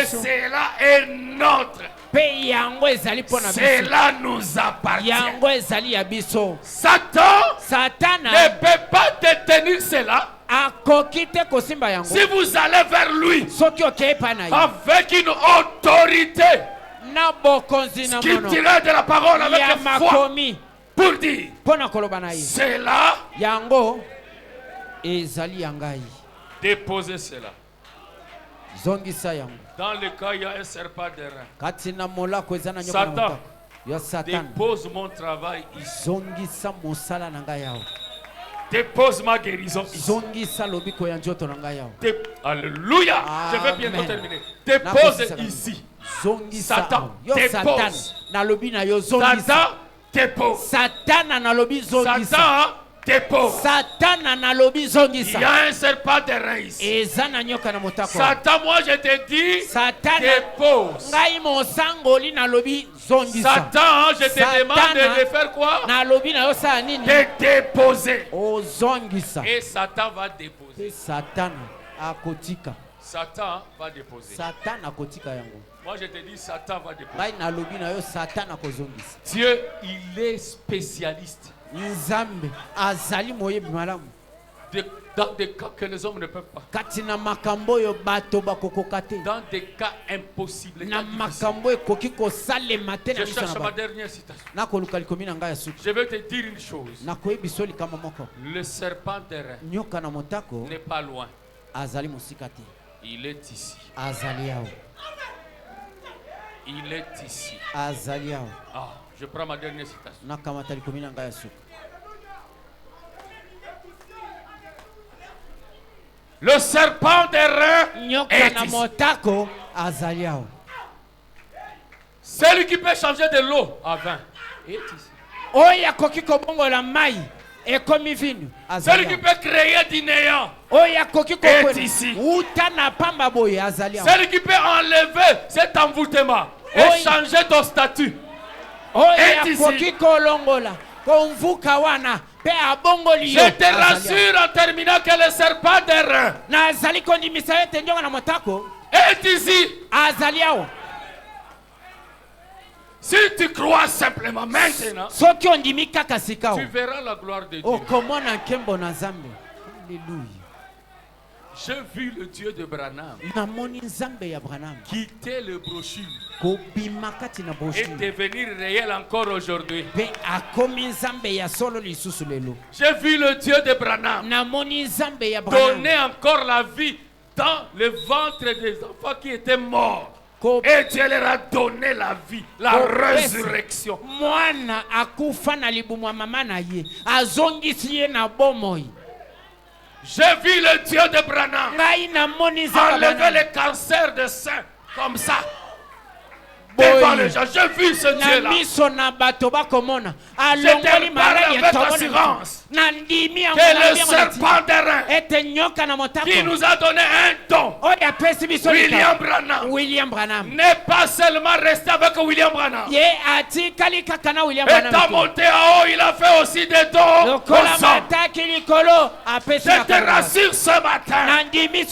cela est notre. Cela nous appartient. Satan ne peut pas détenir cela. Si vous allez vers lui avec une autorité scripturale de la parole, avec la foi, pour dire c'est là, déposez cela. Dans le cas il y a un serpent d'airain, Satan, dépose mon travail ici. Dépose ma guérison ici. Alléluia. Je vais bientôt terminer. Dépose ici. Satan, dépose. Satan, dépose. Satan, dépose. Satana na lobi zongisa. Il y a un serpent de rein ici. Ezana nyoka na motako. Satan, moi je te dis, Satana dépose. ngai mosangoli na lobi zongisa. Satan, je te demande de faire quoi? Na lobi na yosa nini? De déposer. O zongisa. Et Satan va déposer. Satana akotika. Satan va déposer. Satana akotika yango. Moi je te dis, Satan va déposer. Ngai na lobi na yo Satana akozongisa. Dieu, il est spécialiste. Nzambe azali moyebi malamu. Dans des cas que les hommes ne peuvent pas. Katina makambo yo bato bakokokate. Dans des cas impossibles. Na makambo ekoki kosale matena je cherche ma dernière citation. Na kolukali komina ngaya suki. Je vais te dire une chose. Na koyebi soli kama moko. Le serpent terrestre nyoka na motako n'est pas loin. Azali musikati. Il est ici. Azali yao. Il est ici. Azali yao. Ah, je prends ma dernière citation. Na kamatali komina ngaya suki. Le serpent des reins nyoka na motako azali yao. Celui qui peut changer de l'eau à vin est ici. Oya koki kobongola mai ekomi vinu. Celui qui peut créer du néant Oya koki est ici. Uta na pamba boye azali yao. Celui qui peut enlever cet envoûtement et changer ton statut Oya est ici. koki kolongola konvuka wana. Je te rassure en terminant que le serpent des reins est ici. Si tu crois simplement maintenant, tu verras la gloire de Dieu. J'ai vu le Dieu de Branham quitter le brochure et devenir réel encore aujourd'hui. J'ai vu le Dieu de Branham donner encore la vie dans le ventre des enfants qui étaient morts. Et Dieu leur a donné la vie, la résurrection. J'ai vu le Dieu de Branham enlever le cancer de sein comme ça. Devant les gens, j'ai vu ce Dieu-là. Je te parle avec assurance que le serpent des reins qui nous a donné un don, William Branham, n'est pas seulement resté avec William Branham. Étant monté en haut, il a fait aussi des dons aux hommes. Je te rassure ce matin, j'ai vu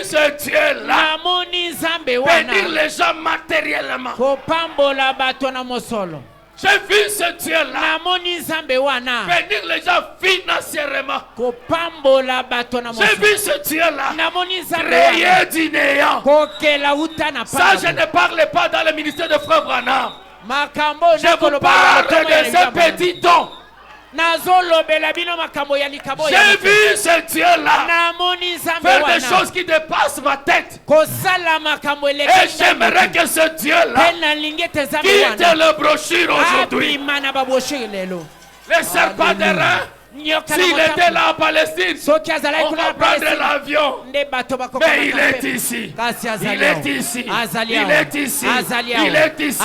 ce Dieu-là bénir les gens matériellement. J'ai vu ce Dieu-là bénir les gens financièrement. J'ai vu ce Dieu-là créer du néant. Ça, je ne parle pas dans le ministère de Frère Branham. Je vous parle de ce petit don. J'ai vu ce Dieu-là faire des choses qui dépassent ma tête. Et j'aimerais que ce Dieu-là quitte le brochure aujourd'hui. Le serpent des reins, s'il était là en Palestine, on va prendre l'avion. Mais il est ici. Il est ici. Il est ici. Il est ici.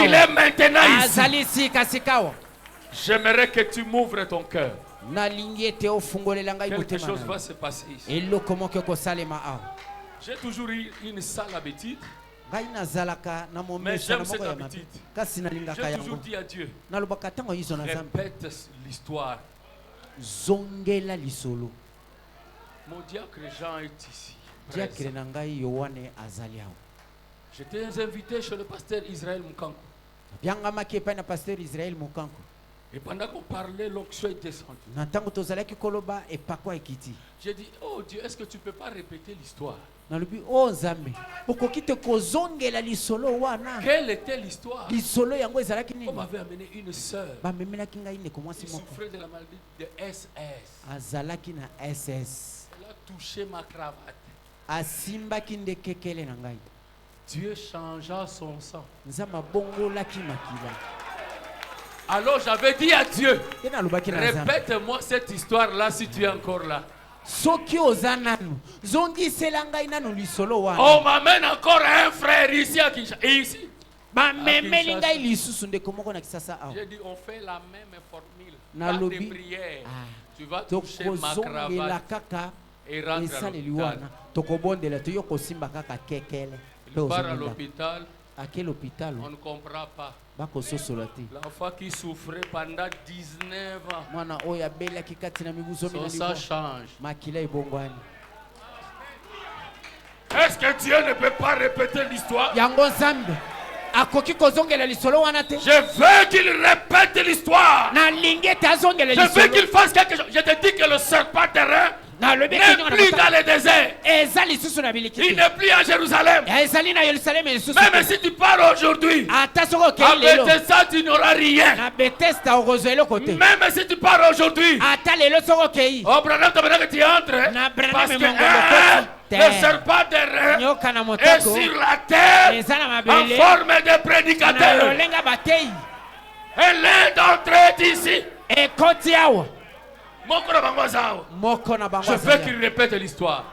Il est maintenant ici. J'aimerais que tu m'ouvres ton cœur. Quelque chose va se passer ici. J'ai toujours eu une sale habitude. Mais j'aime cette habitude. J'ai toujours dit à Dieu, répète l'histoire. Mon diacre Jean est ici. J'étais invité chez le pasteur Israël Mukanku. Et pendant qu'on parlait, l'onction est descendue. J'ai dit, oh Dieu, est-ce que tu ne peux pas répéter l'histoire? Quelle était l'histoire? On m'avait amené une sœur. Qui souffrait de la maladie de SS. Elle a touché ma cravate. Dieu changea son sang. Alors j'avais dit à Dieu, répète-moi cette histoire-là si tu es encore là. On m'amène encore un frère ici à Kinshasa. Et ici, J'ai dit, on fait la même formule. Pas de prière. Tu vas toucher ma cravate et rentrer à l'hôpital. Il part à l'hôpital. À quel hôpital? On ne comprend pas. L'enfant qui souffrait pendant 19 ans. Ça change. Est-ce que Dieu ne peut pas répéter l'histoire? Je veux qu'il répète l'histoire. Je veux qu'il fasse quelque chose. Je te dis que le serpent terrain n'est plus dans le désert. Il n'est plus à Jérusalem. Même si tu pars aujourd'hui, à Bethesda, tu n'auras rien. Même si tu pars aujourd'hui, au Branham que tu entres, parce que le serpent terrain est sur la terre en forme de prédicateur. Et l'un d'entre eux est ici. Je veux qu'il répète l'histoire.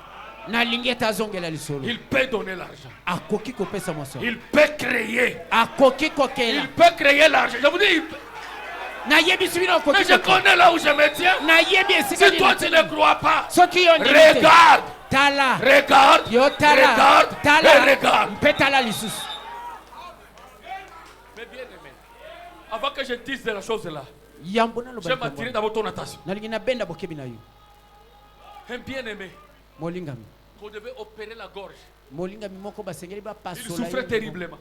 Il peut donner l'argent. Il peut créer. Il peut créer l'argent. Je vous dis, mais je connais là où je me tiens. Si toi tu ne crois pas, regarde. Regarde. Mais bien aimé, avant que je dise de la chose là, je vais m'attirer dans ton attention. Un bien aimé, qu'on devait opérer la gorge. Il souffrait terriblement.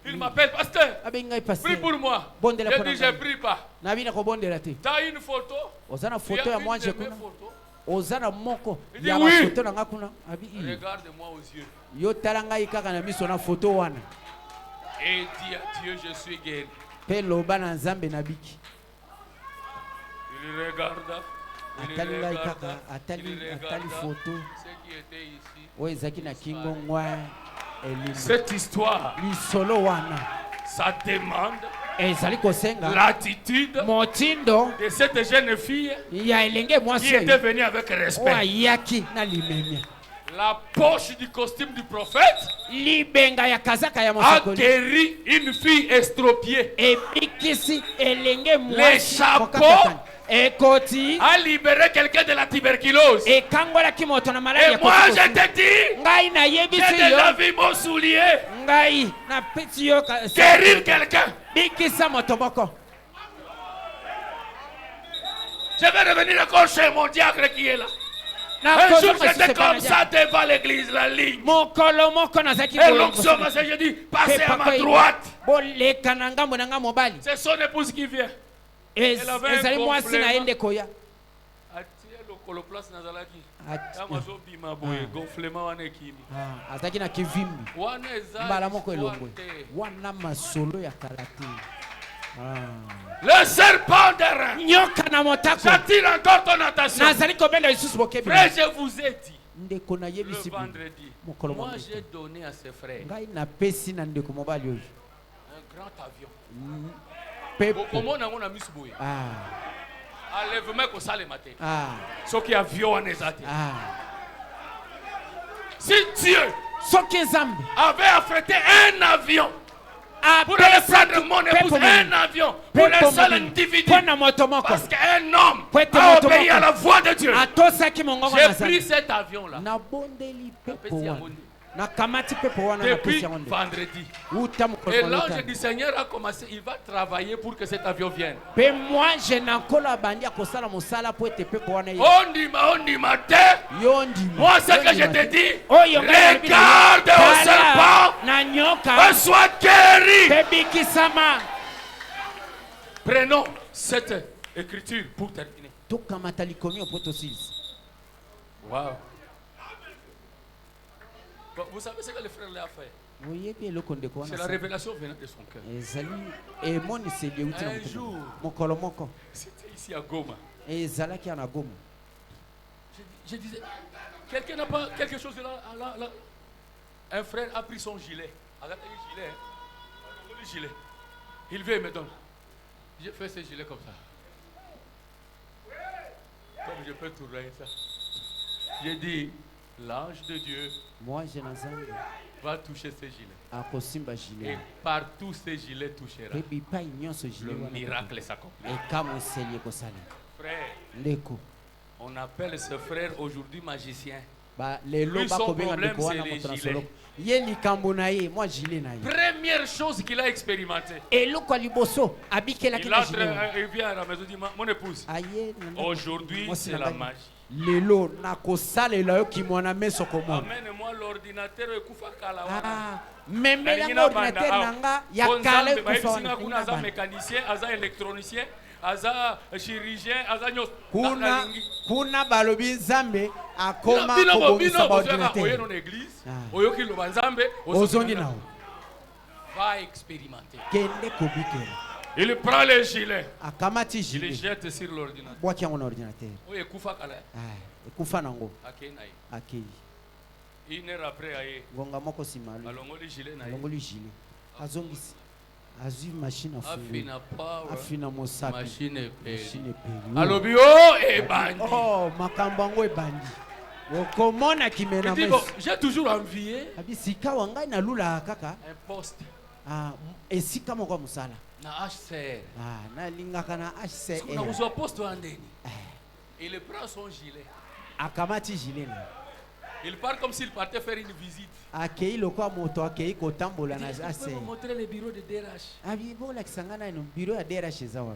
Il m'appelle, pasteur, prie pour moi. Je dis, je ne prie pas. Tu as une photo? Il dit oui. Regarde-moi aux yeux. Et dis à Dieu, je suis guéri. Il regarda. Il regarda. Ceux qui étaient ici. Cette histoire, ça demande l'attitude de cette jeune fille qui était venue avec respect. La poche du costume du prophète a guéri une fille estropiée. Les chapeaux a libéré quelqu'un de la tuberculose. Et moi je te dis, j'ai déjà vu mon soulier guérir quelqu'un. Je vais revenir encore chez mon diacre qui est là. Un jour j'étais comme ça devant l'église, la ligne. Et l'onction m'a dit, je dis, passez à ma droite. C'est son épouse qui vient. Elle avait un complément. Coloplace nazalaki. Amazo bima boye gonflement wana ekimi. Azaki na kivimbi. Wana eza. Mbala moko elongwe. Wana masolo ya karate. Le serpent d'airain. Nyoka na motako. J'attire encore ton attention. Nazali kobenda Yesu bokebi. Frère, je vous ai dit. Ndeko na yebisi. Le vendredi. Moi j'ai donné à ses frères. Ngai na pesi na ndeko mobali oyo. Un grand avion. Pepo. Comment on a mis ce bouille? Enlèvement comme ça le matin. Ce qui a avion en ezate. Si Dieu avait affrété un avion pour aller prendre mon épouse, un avion pour un seul individu, parce qu'un homme a obéi à la voix de Dieu, j'ai pris cet avion là. Depuis vendredi. Et l'ange du Seigneur a commencé, il va travailler pour que cet avion vienne. On dit matin, moi ce que je te dis, regarde au serpent et sois guéri. Prenons cette écriture pour terminer. Wow. Vous savez ce que le frère l'a fait? C'est la révélation venant de son cœur. Un jour, c'était ici à Goma. Je disais, quelqu'un n'a pas quelque chose là. Un frère a pris son gilet. Le gilet. Il vient et me donne. J'ai fait ce gilet comme ça. Comme je peux tourner ça. J'ai dit, l'ange de Dieu va toucher ces gilets. akosimba gilet. Et partout ces gilets touchera. Le miracle s'accomplit. Frère, on appelle ce frère aujourd'hui magicien. Lui, son problème, c'est les gilets. Première chose qu'il a expérimenté. Il vient à la maison et dit, mon épouse, aujourd'hui c'est la magie. Amène-moi l'ordinateur et kufa kalawana. Aza mécanicien, aza électronicien, aza chirurgien, aza nyos. Kuna balobi nzambe akoma kobongisa ordinateur. Oyo dans l'église, oyo ki loba nzambe, ozongi nawo. Va expérimenter. Kende kobikela. Il prend les gilets. Akamati il gilet. les jette sur l'ordinateur. Bwaki yango na ordinateur. Oyo kufa kala. Ekufa nango. Akenai. Akei. Une heure après aye. Ngonga moko simalo. Alongoli gilet na. Alongoli gilet. Azongisi. Azu machine afu. Afina power. Afina mosapi. Machine pe. Machine pe. Alobi oh ebandi. Oh makambo yango ebandi. Okomona kimena meso. J'ai toujours envié. Abi sika wanga na lula kaka. Un poste. Esika moko musala. Na HCR. Na lingaka na HCR. On a besoin poste andeni. Il prend son gilet. Akamati gilet na. Il part comme s'il partait faire une visite. Akei lokwa moto akei kotambola na HCR. Il peut montrer le bureau de DRH. Abi bola kisangana no bureau ya DRH zawa.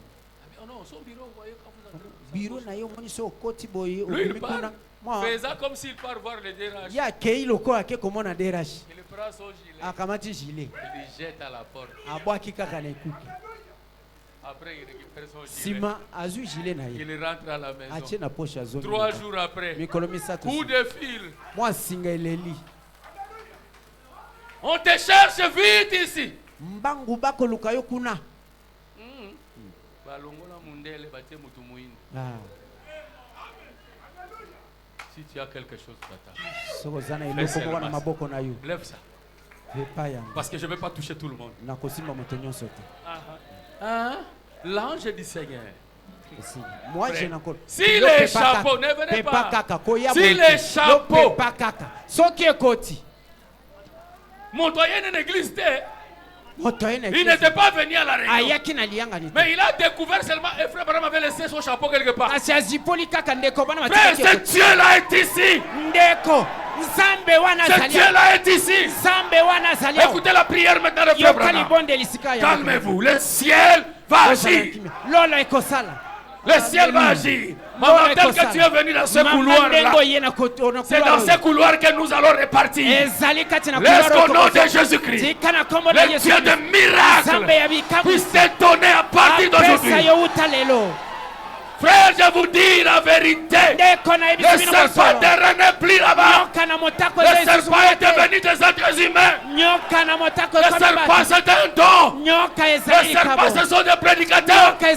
Oh non, son bureau vous voyez quand vous entrez. Bureau na yo moni so koti boye okuna. Faisant comme s'il part voir le DRH. Ya kei lokwa ake komona DRH. Il prend son gilet. Akamati gilet. Il le jette à la porte. Abwaki kaka na ekuki. Après, il récupère son gilet. Sima azu gilet na ye. Il rentre à la maison. Ache na poche ya zone. 3 jours après. Coup de fil. Moi singa eleli. On te cherche vite ici. Mbangu bako luka yo kuna. Balongola mundele batie mutu muindi. Si tu as quelque chose d'attendre. Lève ça. Parce que je ne vais pas toucher tout le monde. L'ange du Seigneur. Moi, j'ai encore. Si les chapeaux ne venaient pas. Si les chapeaux. Mon doyen d'une église, il n'était pas venu à la réunion. Mais il a découvert seulement et frère Branham avait laissé son chapeau quelque part. Frère, ce Dieu-là est ici. Ce Dieu-là est ici. Écoutez la prière maintenant de frère Branham. Calmez-vous, le ciel va agir. Le ciel va agir. Maman, tel que tu es venu dans ce couloir-là, c'est dans ce couloir que nous allons repartir. Laisse qu'au nom de Jésus-Christ, le Dieu de miracles puisse t'étonner à partir d'aujourd'hui. Frère, je vous dis la vérité. Le serpent terrestre n'est plus là-bas. Le serpent est devenu des êtres humains. Le serpent c'est un don. Le serpent ce sont des prédicateurs. Le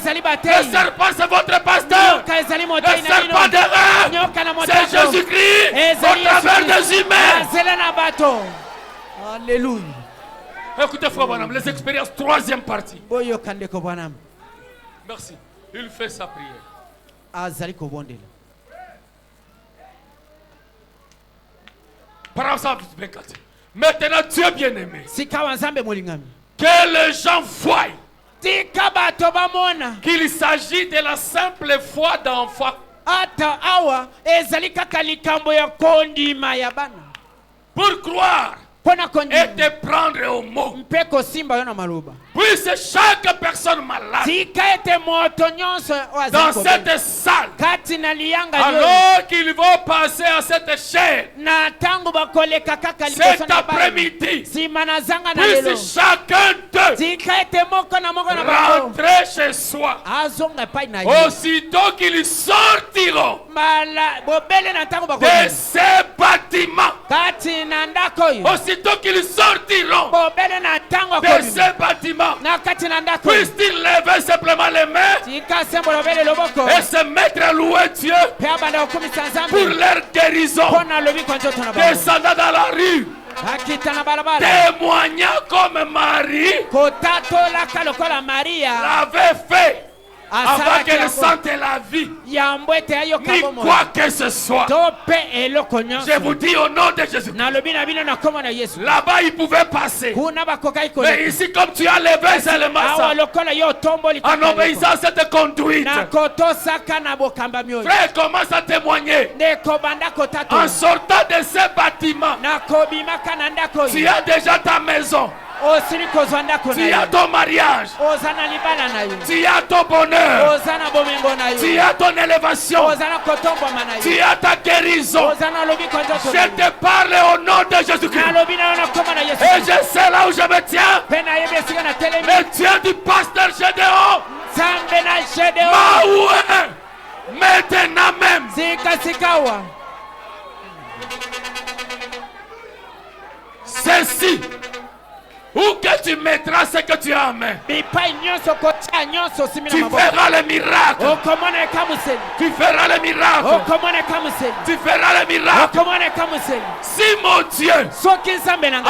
serpent c'est votre pasteur. Le serpent terrestre c'est Jésus-Christ au travers des humains. Alléluia. Écoutez frère Branham, les expériences, 3e partie. Merci. Il fait sa prière. Maintenant, Dieu bien-aimé, que les gens voient qu'il s'agit de la simple foi d'enfant. Pour croire et te prendre au mot. Puisse chaque personne malade dans cette salle, alors qu'ils vont passer à cette chaîne cet après-midi, puisse chacun d'eux rentrer chez soi. Aussitôt qu'ils sortiront de ces bâtiments, aussitôt qu'ils sortiront de ces bâtiments, puissent-ils lever simplement les mains et se mettre à louer Dieu pour leur guérison, descendant dans la rue, témoignant comme Marie l'avait fait avant qu'elle sente la vie, ni quoi que ce soit. Je vous dis au nom de Jésus. Là-bas, il pouvait passer. Mais ici, comme tu as levé seulement ça, en obéissant à cette conduite, frère, commence à témoigner. En sortant de ce bâtiment, tu as déjà ta maison. Tu as ton mariage. Tu as ton bonheur. Tu as ton élévation. Tu as ta guérison. Je te parle au nom de Jésus-Christ. Et je sais là où je me tiens. Le Dieu du pasteur Gédéon. Maoué. Maintenant même. Ceci. Où que tu mettras ce que tu as en main, tu feras le miracle. Tu feras le miracle. Tu feras le miracle. Si mon Dieu a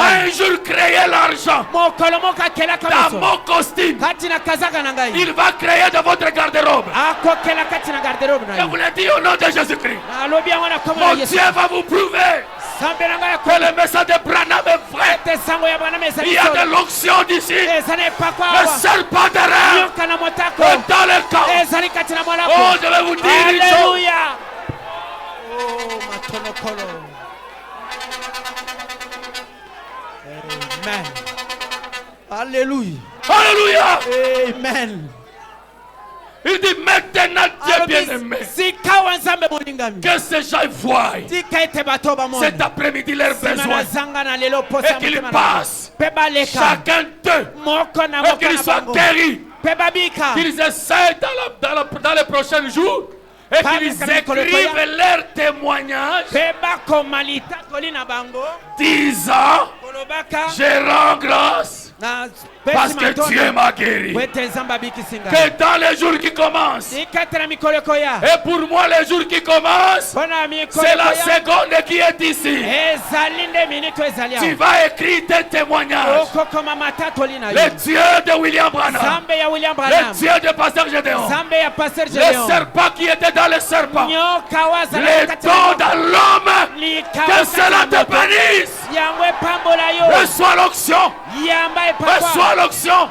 un jour créé l'argent dans mon costume, il va créer de votre garde-robe. Je vous l'ai dit au nom de Jésus-Christ. Mon Dieu va vous prouver que le message de Branham est vrai. Il y a de l'onction d'ici. Le serpent de rêve est dans le camp. Oh, je vais vous dire une chose. Amen. Alléluia. Alléluia. Amen. Il dit maintenant, Dieu bien-aimé, que ces gens voient cet après-midi leurs besoins et qu'ils passent chacun d'eux et qu'ils soient guéris, qu'ils essaient dans les prochains jours et qu'ils écrivent leurs témoignages disant je rends grâce parce que Dieu m'a guéri. Que dans les jours qui commencent, et pour moi les jours qui commencent, c'est la seconde qui est ici. Tu vas écrire tes témoignages. Le Dieu de William Branham, le Dieu de Pasteur Gédéon, le serpent qui était dans le serpent, les dons dans l'homme, que cela te bénisse. Reçois l'onction. Reçois l'onction.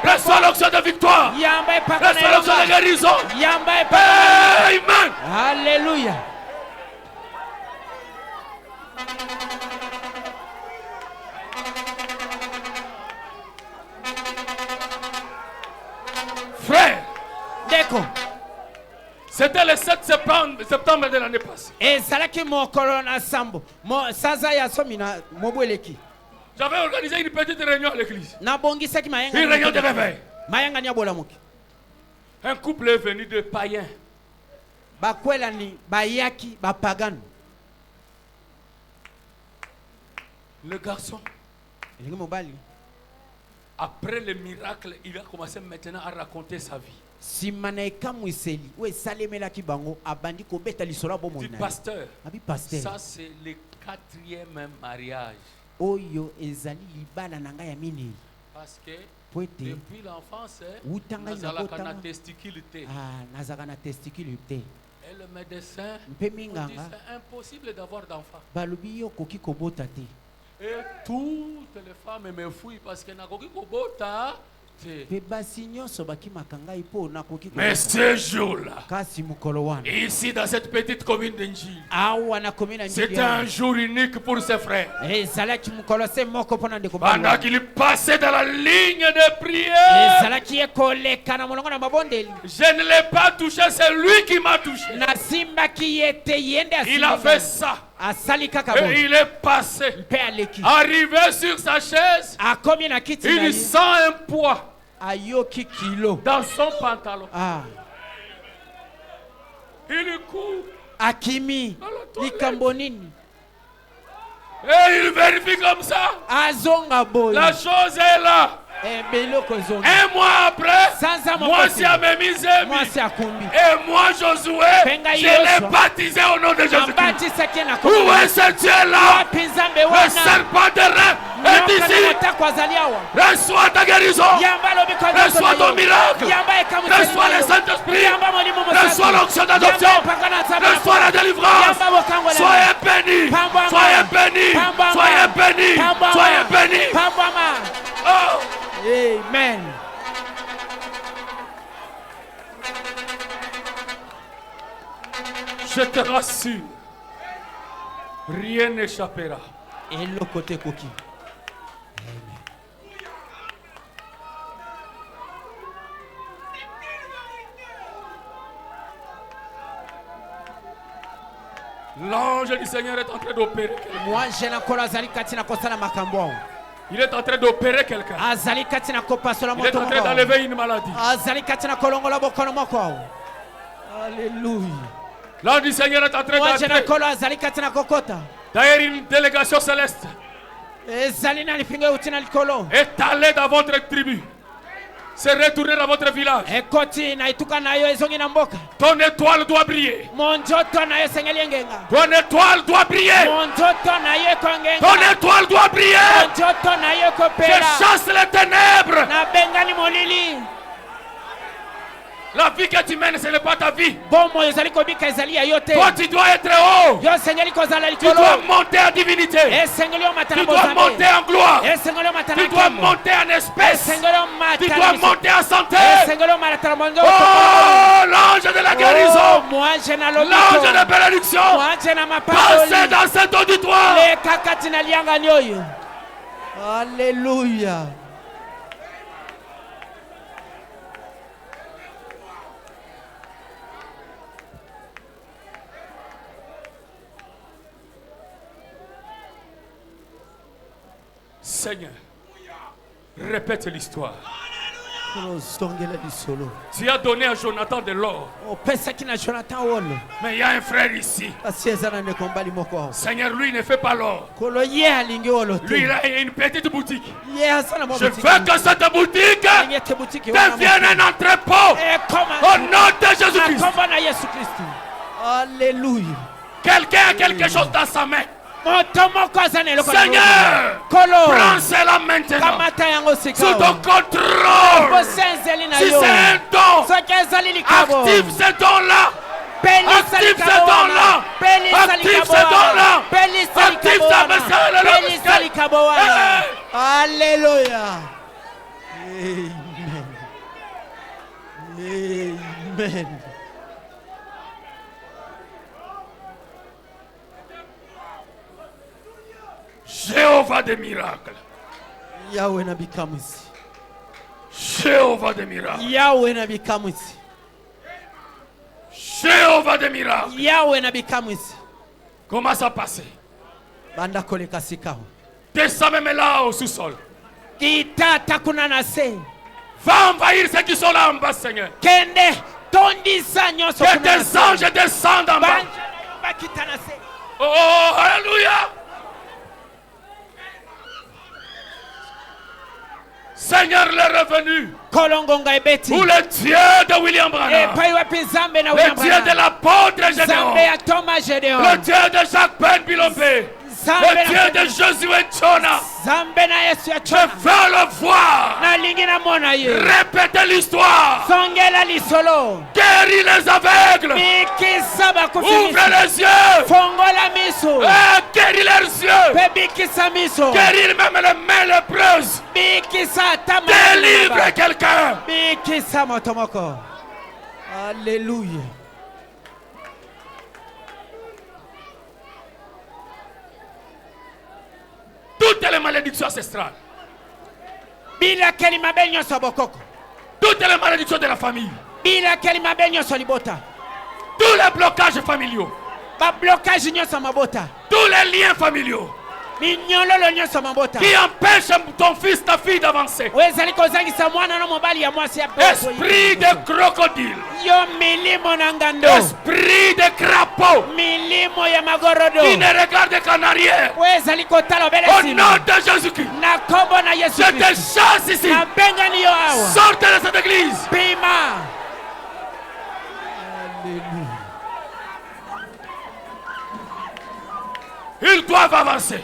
Reçois l'onction de victoire. Reçois l'onction de guérison. Amen. Alléluia. Frère, c'était le 7 septembre de l'année passée. J'avais organisé une petite réunion à l'église. Une réunion de réveil. Un couple est venu de païens. Le garçon, après le miracle, il a commencé maintenant à raconter sa vie. Du pasteur, ça c'est le 4e mariage. Parce que depuis l'enfance, et le médecin dit c'est impossible d'avoir d'enfants. Et toutes les femmes me fouillent parce que n'a pas de mais ce jour-là, ici dans cette petite commune d'Enjil, c'était un jour unique pour ses frères. Pendant qu'il passait dans la ligne de prière, je ne l'ai pas touché, c'est lui qui m'a touché. Il a fait ça. Et il est passé. Arrivé sur sa chaise, il sent un poids dans son pantalon. Il court. Akimi. Et il vérifie comme ça. La chose est là. Un mois après, moi c'est à mes mises. Et moi Josué, je l'ai baptisé au nom de Jésus-Christ. Où est ce Dieu-là? Le serpent de rêve est ici. Reçois ta guérison. Reçois ton miracle. Reçois le Saint-Esprit. Reçois l'onction d'adoption. Reçois la délivrance. Soyez bénis. Soyez bénis. Soyez bénis. Soyez bénis. Oh. Amen. Je te rassure, rien n'échappera. Et le côté cookie. L'ange du Seigneur est en train d'opérer. Il est en train d'opérer quelqu'un. Il est en train d'enlever une maladie. Alléluia. L'ange du Seigneur est en train d'entrer. D'ailleurs, une délégation céleste est allée dans votre tribu. C'est retourné dans votre village. Ton étoile doit briller. Ton étoile doit briller. Ton étoile doit briller. Je chasse les ténèbres. La vie que tu mènes, ce n'est pas ta vie. Toi, tu dois être haut. Tu dois monter en divinité. Tu dois monter en gloire. Tu dois monter en espèce. Tu dois monter en santé. Oh, l'ange de la guérison. L'ange de bénédiction. Passez dans cet auditoire. Alléluia. Seigneur, répète l'histoire. Tu as donné à Jonathan de l'or. Mais il y a un frère ici. Seigneur, lui ne fait pas l'or. Lui, il a une petite boutique. Je veux que cette boutique devienne un entrepôt. Au nom de Jésus-Christ. Alléluia. Quelqu'un a quelque chose dans sa main. Seigneur, prends cela maintenant sous ton contrôle. Si c'est un don, active ce don-là. Active ce don-là. Active ce don-là. Active ce message. Alléluia. Amen. Amen. Jéhovah des miracles. Yahweh na bikamuzi. Jéhovah des miracles. Yahweh na bikamuzi. Jéhovah des miracles. Yahweh na bikamuzi. Comment ça passe? Banda koleka sikao. Descends même là au sous-sol. Kitata kunana se. Va envahir ceux qui sont là en bas, Seigneur. Kende tondi sanyo so. Que tes anges descendent en bas. Oh, alléluia. Seigneur, le revenu. Ou le Dieu de William Branham. Le Dieu de l'apôtre Gédéon. Le Dieu de Jacques Ben Bilombe. Le Dieu de Josué Tchona. Je veux le voir. Répétez l'histoire. Guéris les aveugles. Ouvre les yeux. Guéris leurs yeux. Guéris même les mains lépreuses. Délivre quelqu'un. Alléluia. Toutes les malédictions ancestrales. Toutes les malédictions de la famille. Tous les blocages familiaux. Tous les liens familiaux. qui empêche ton fils, ta fille d'avancer. Esprit de crocodile, esprit de crapaud qui ne regarde qu'en arrière, au nom de Jésus-Christ, je te chasse ici. Sortez de cette église. Ils doivent avancer.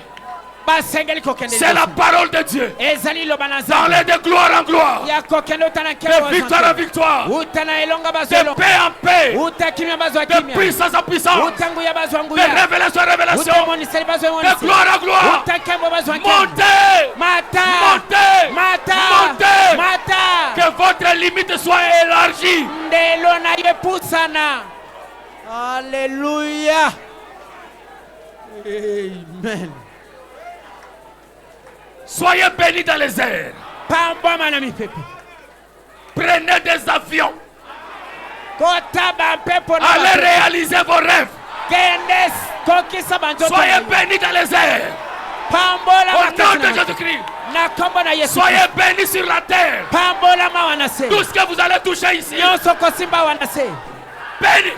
C'est la parole de Dieu. D'aller de gloire en gloire, de victoire en victoire, de paix en paix, de puissance en puissance, de révélation en révélation, de gloire en gloire. Montez, montez, montez, que votre limite soit élargie. Alléluia. Amen. Soyez bénis dans les airs. Prenez des avions. Allez réaliser vos rêves. Soyez bénis dans les airs. Au nom de Jésus-Christ. Soyez bénis sur la terre. Tout ce que vous allez toucher ici. Bénis.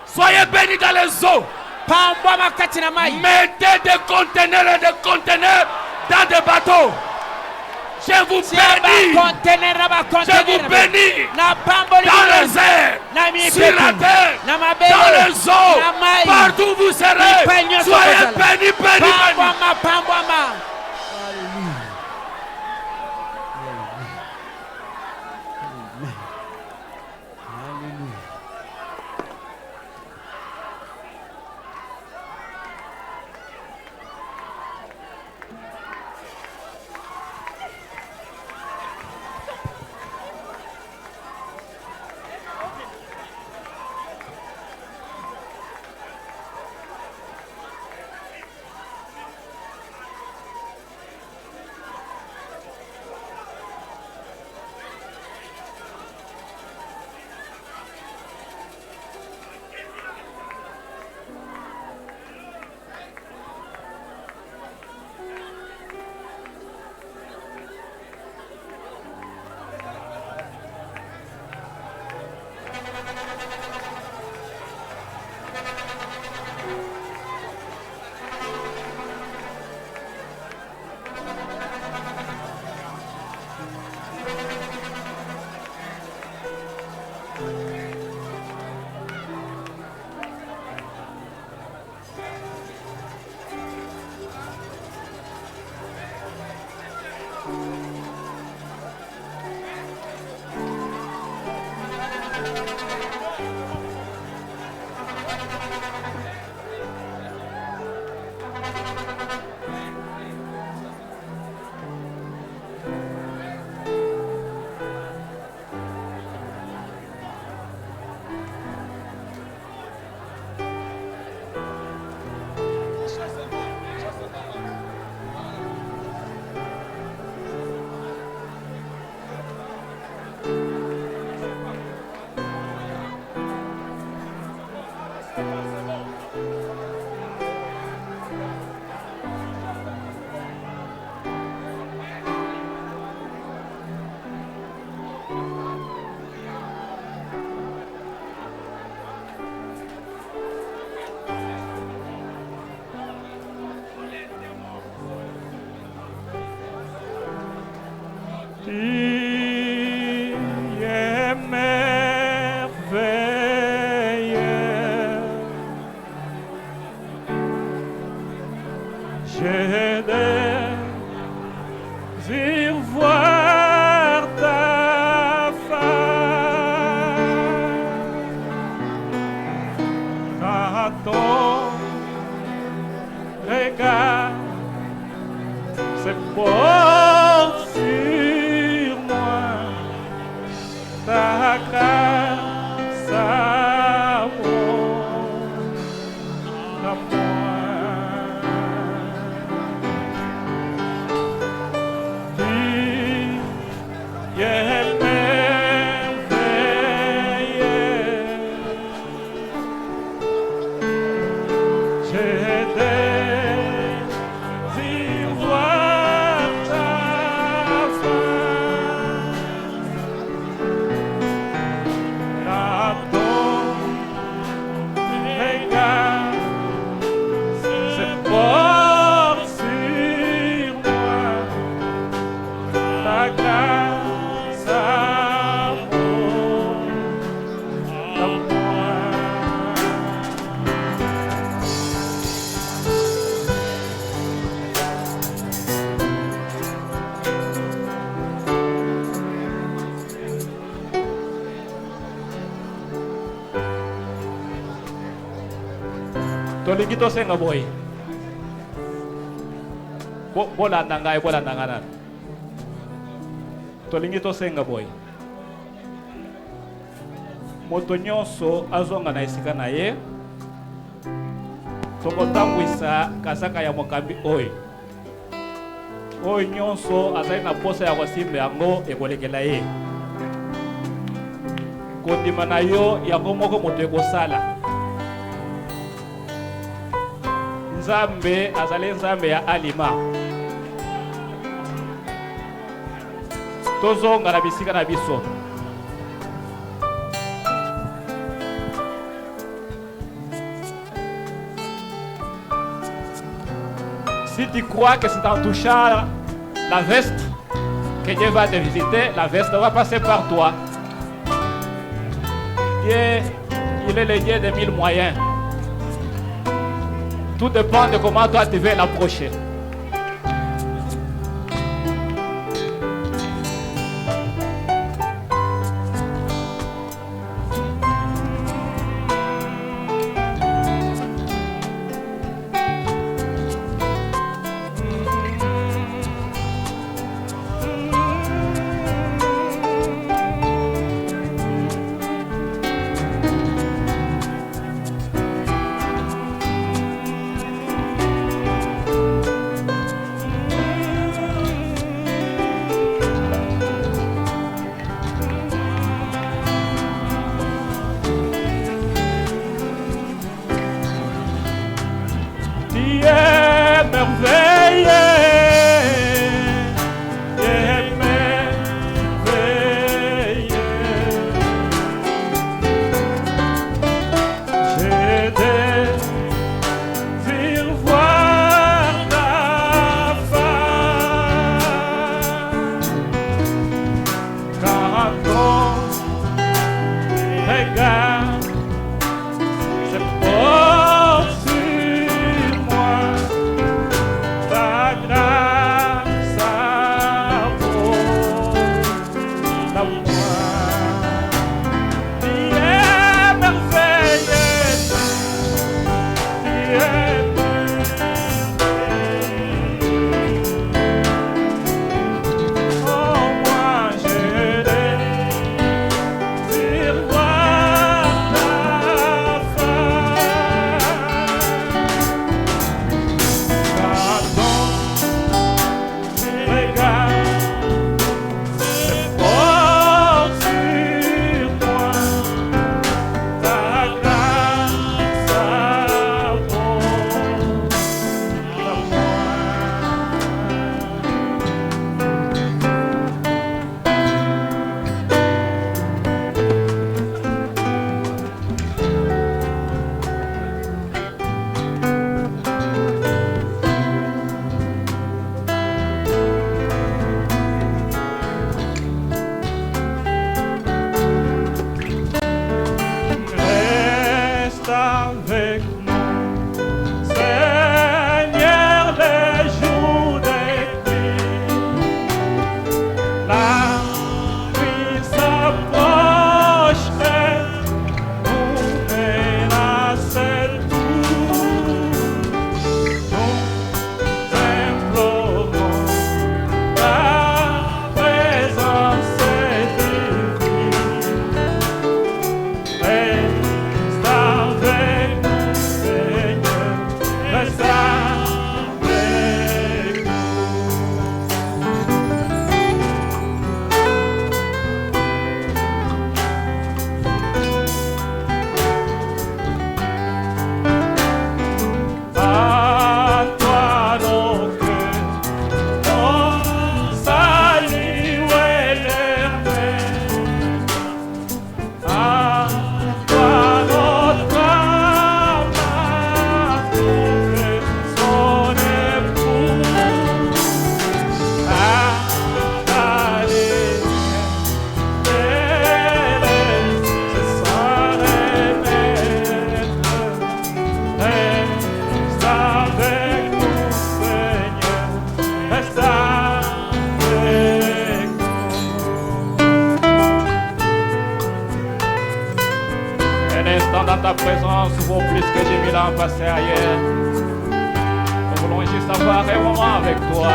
Soyez bénis dans les eaux. Mettez des conteneurs et des conteneurs dans des bateaux. Je vous bénis. Je vous bénis. Dans les airs, sur la terre, dans les eaux, partout où vous serez. Soyez bénis, bénis, bénis. tolingi tosenga boy. Bolanda ngai bolanda ngana. Tolingi tosenga boy. Moto nyonso azonga na esika na ye. Tokotambwisa kasaka ya mokambi oyo. Oyo nyonso azali na posa ya kosimba yango ekolekela ye. Kondima na yo yango moko moto ekosala. Nzambe azali nzambe ya alima. Tozonga na bisika na biso. Si tu crois que c'est en touchant la veste que Dieu va te visiter, la veste va passer par toi. Dieu, il est le Dieu de 1000 moyens. Tout dépend de comment toi tu veux l'approcher. ta présence vaut plus que 10 l'an passé ailleurs. Nous voulons juste avoir un moment avec toi.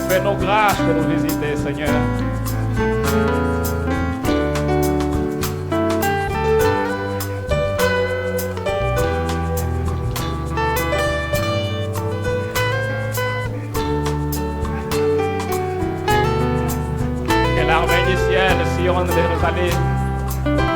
Fais-nous grâce de nous visiter, Seigneur. Que l'armée du ciel sillonne Jérusalem.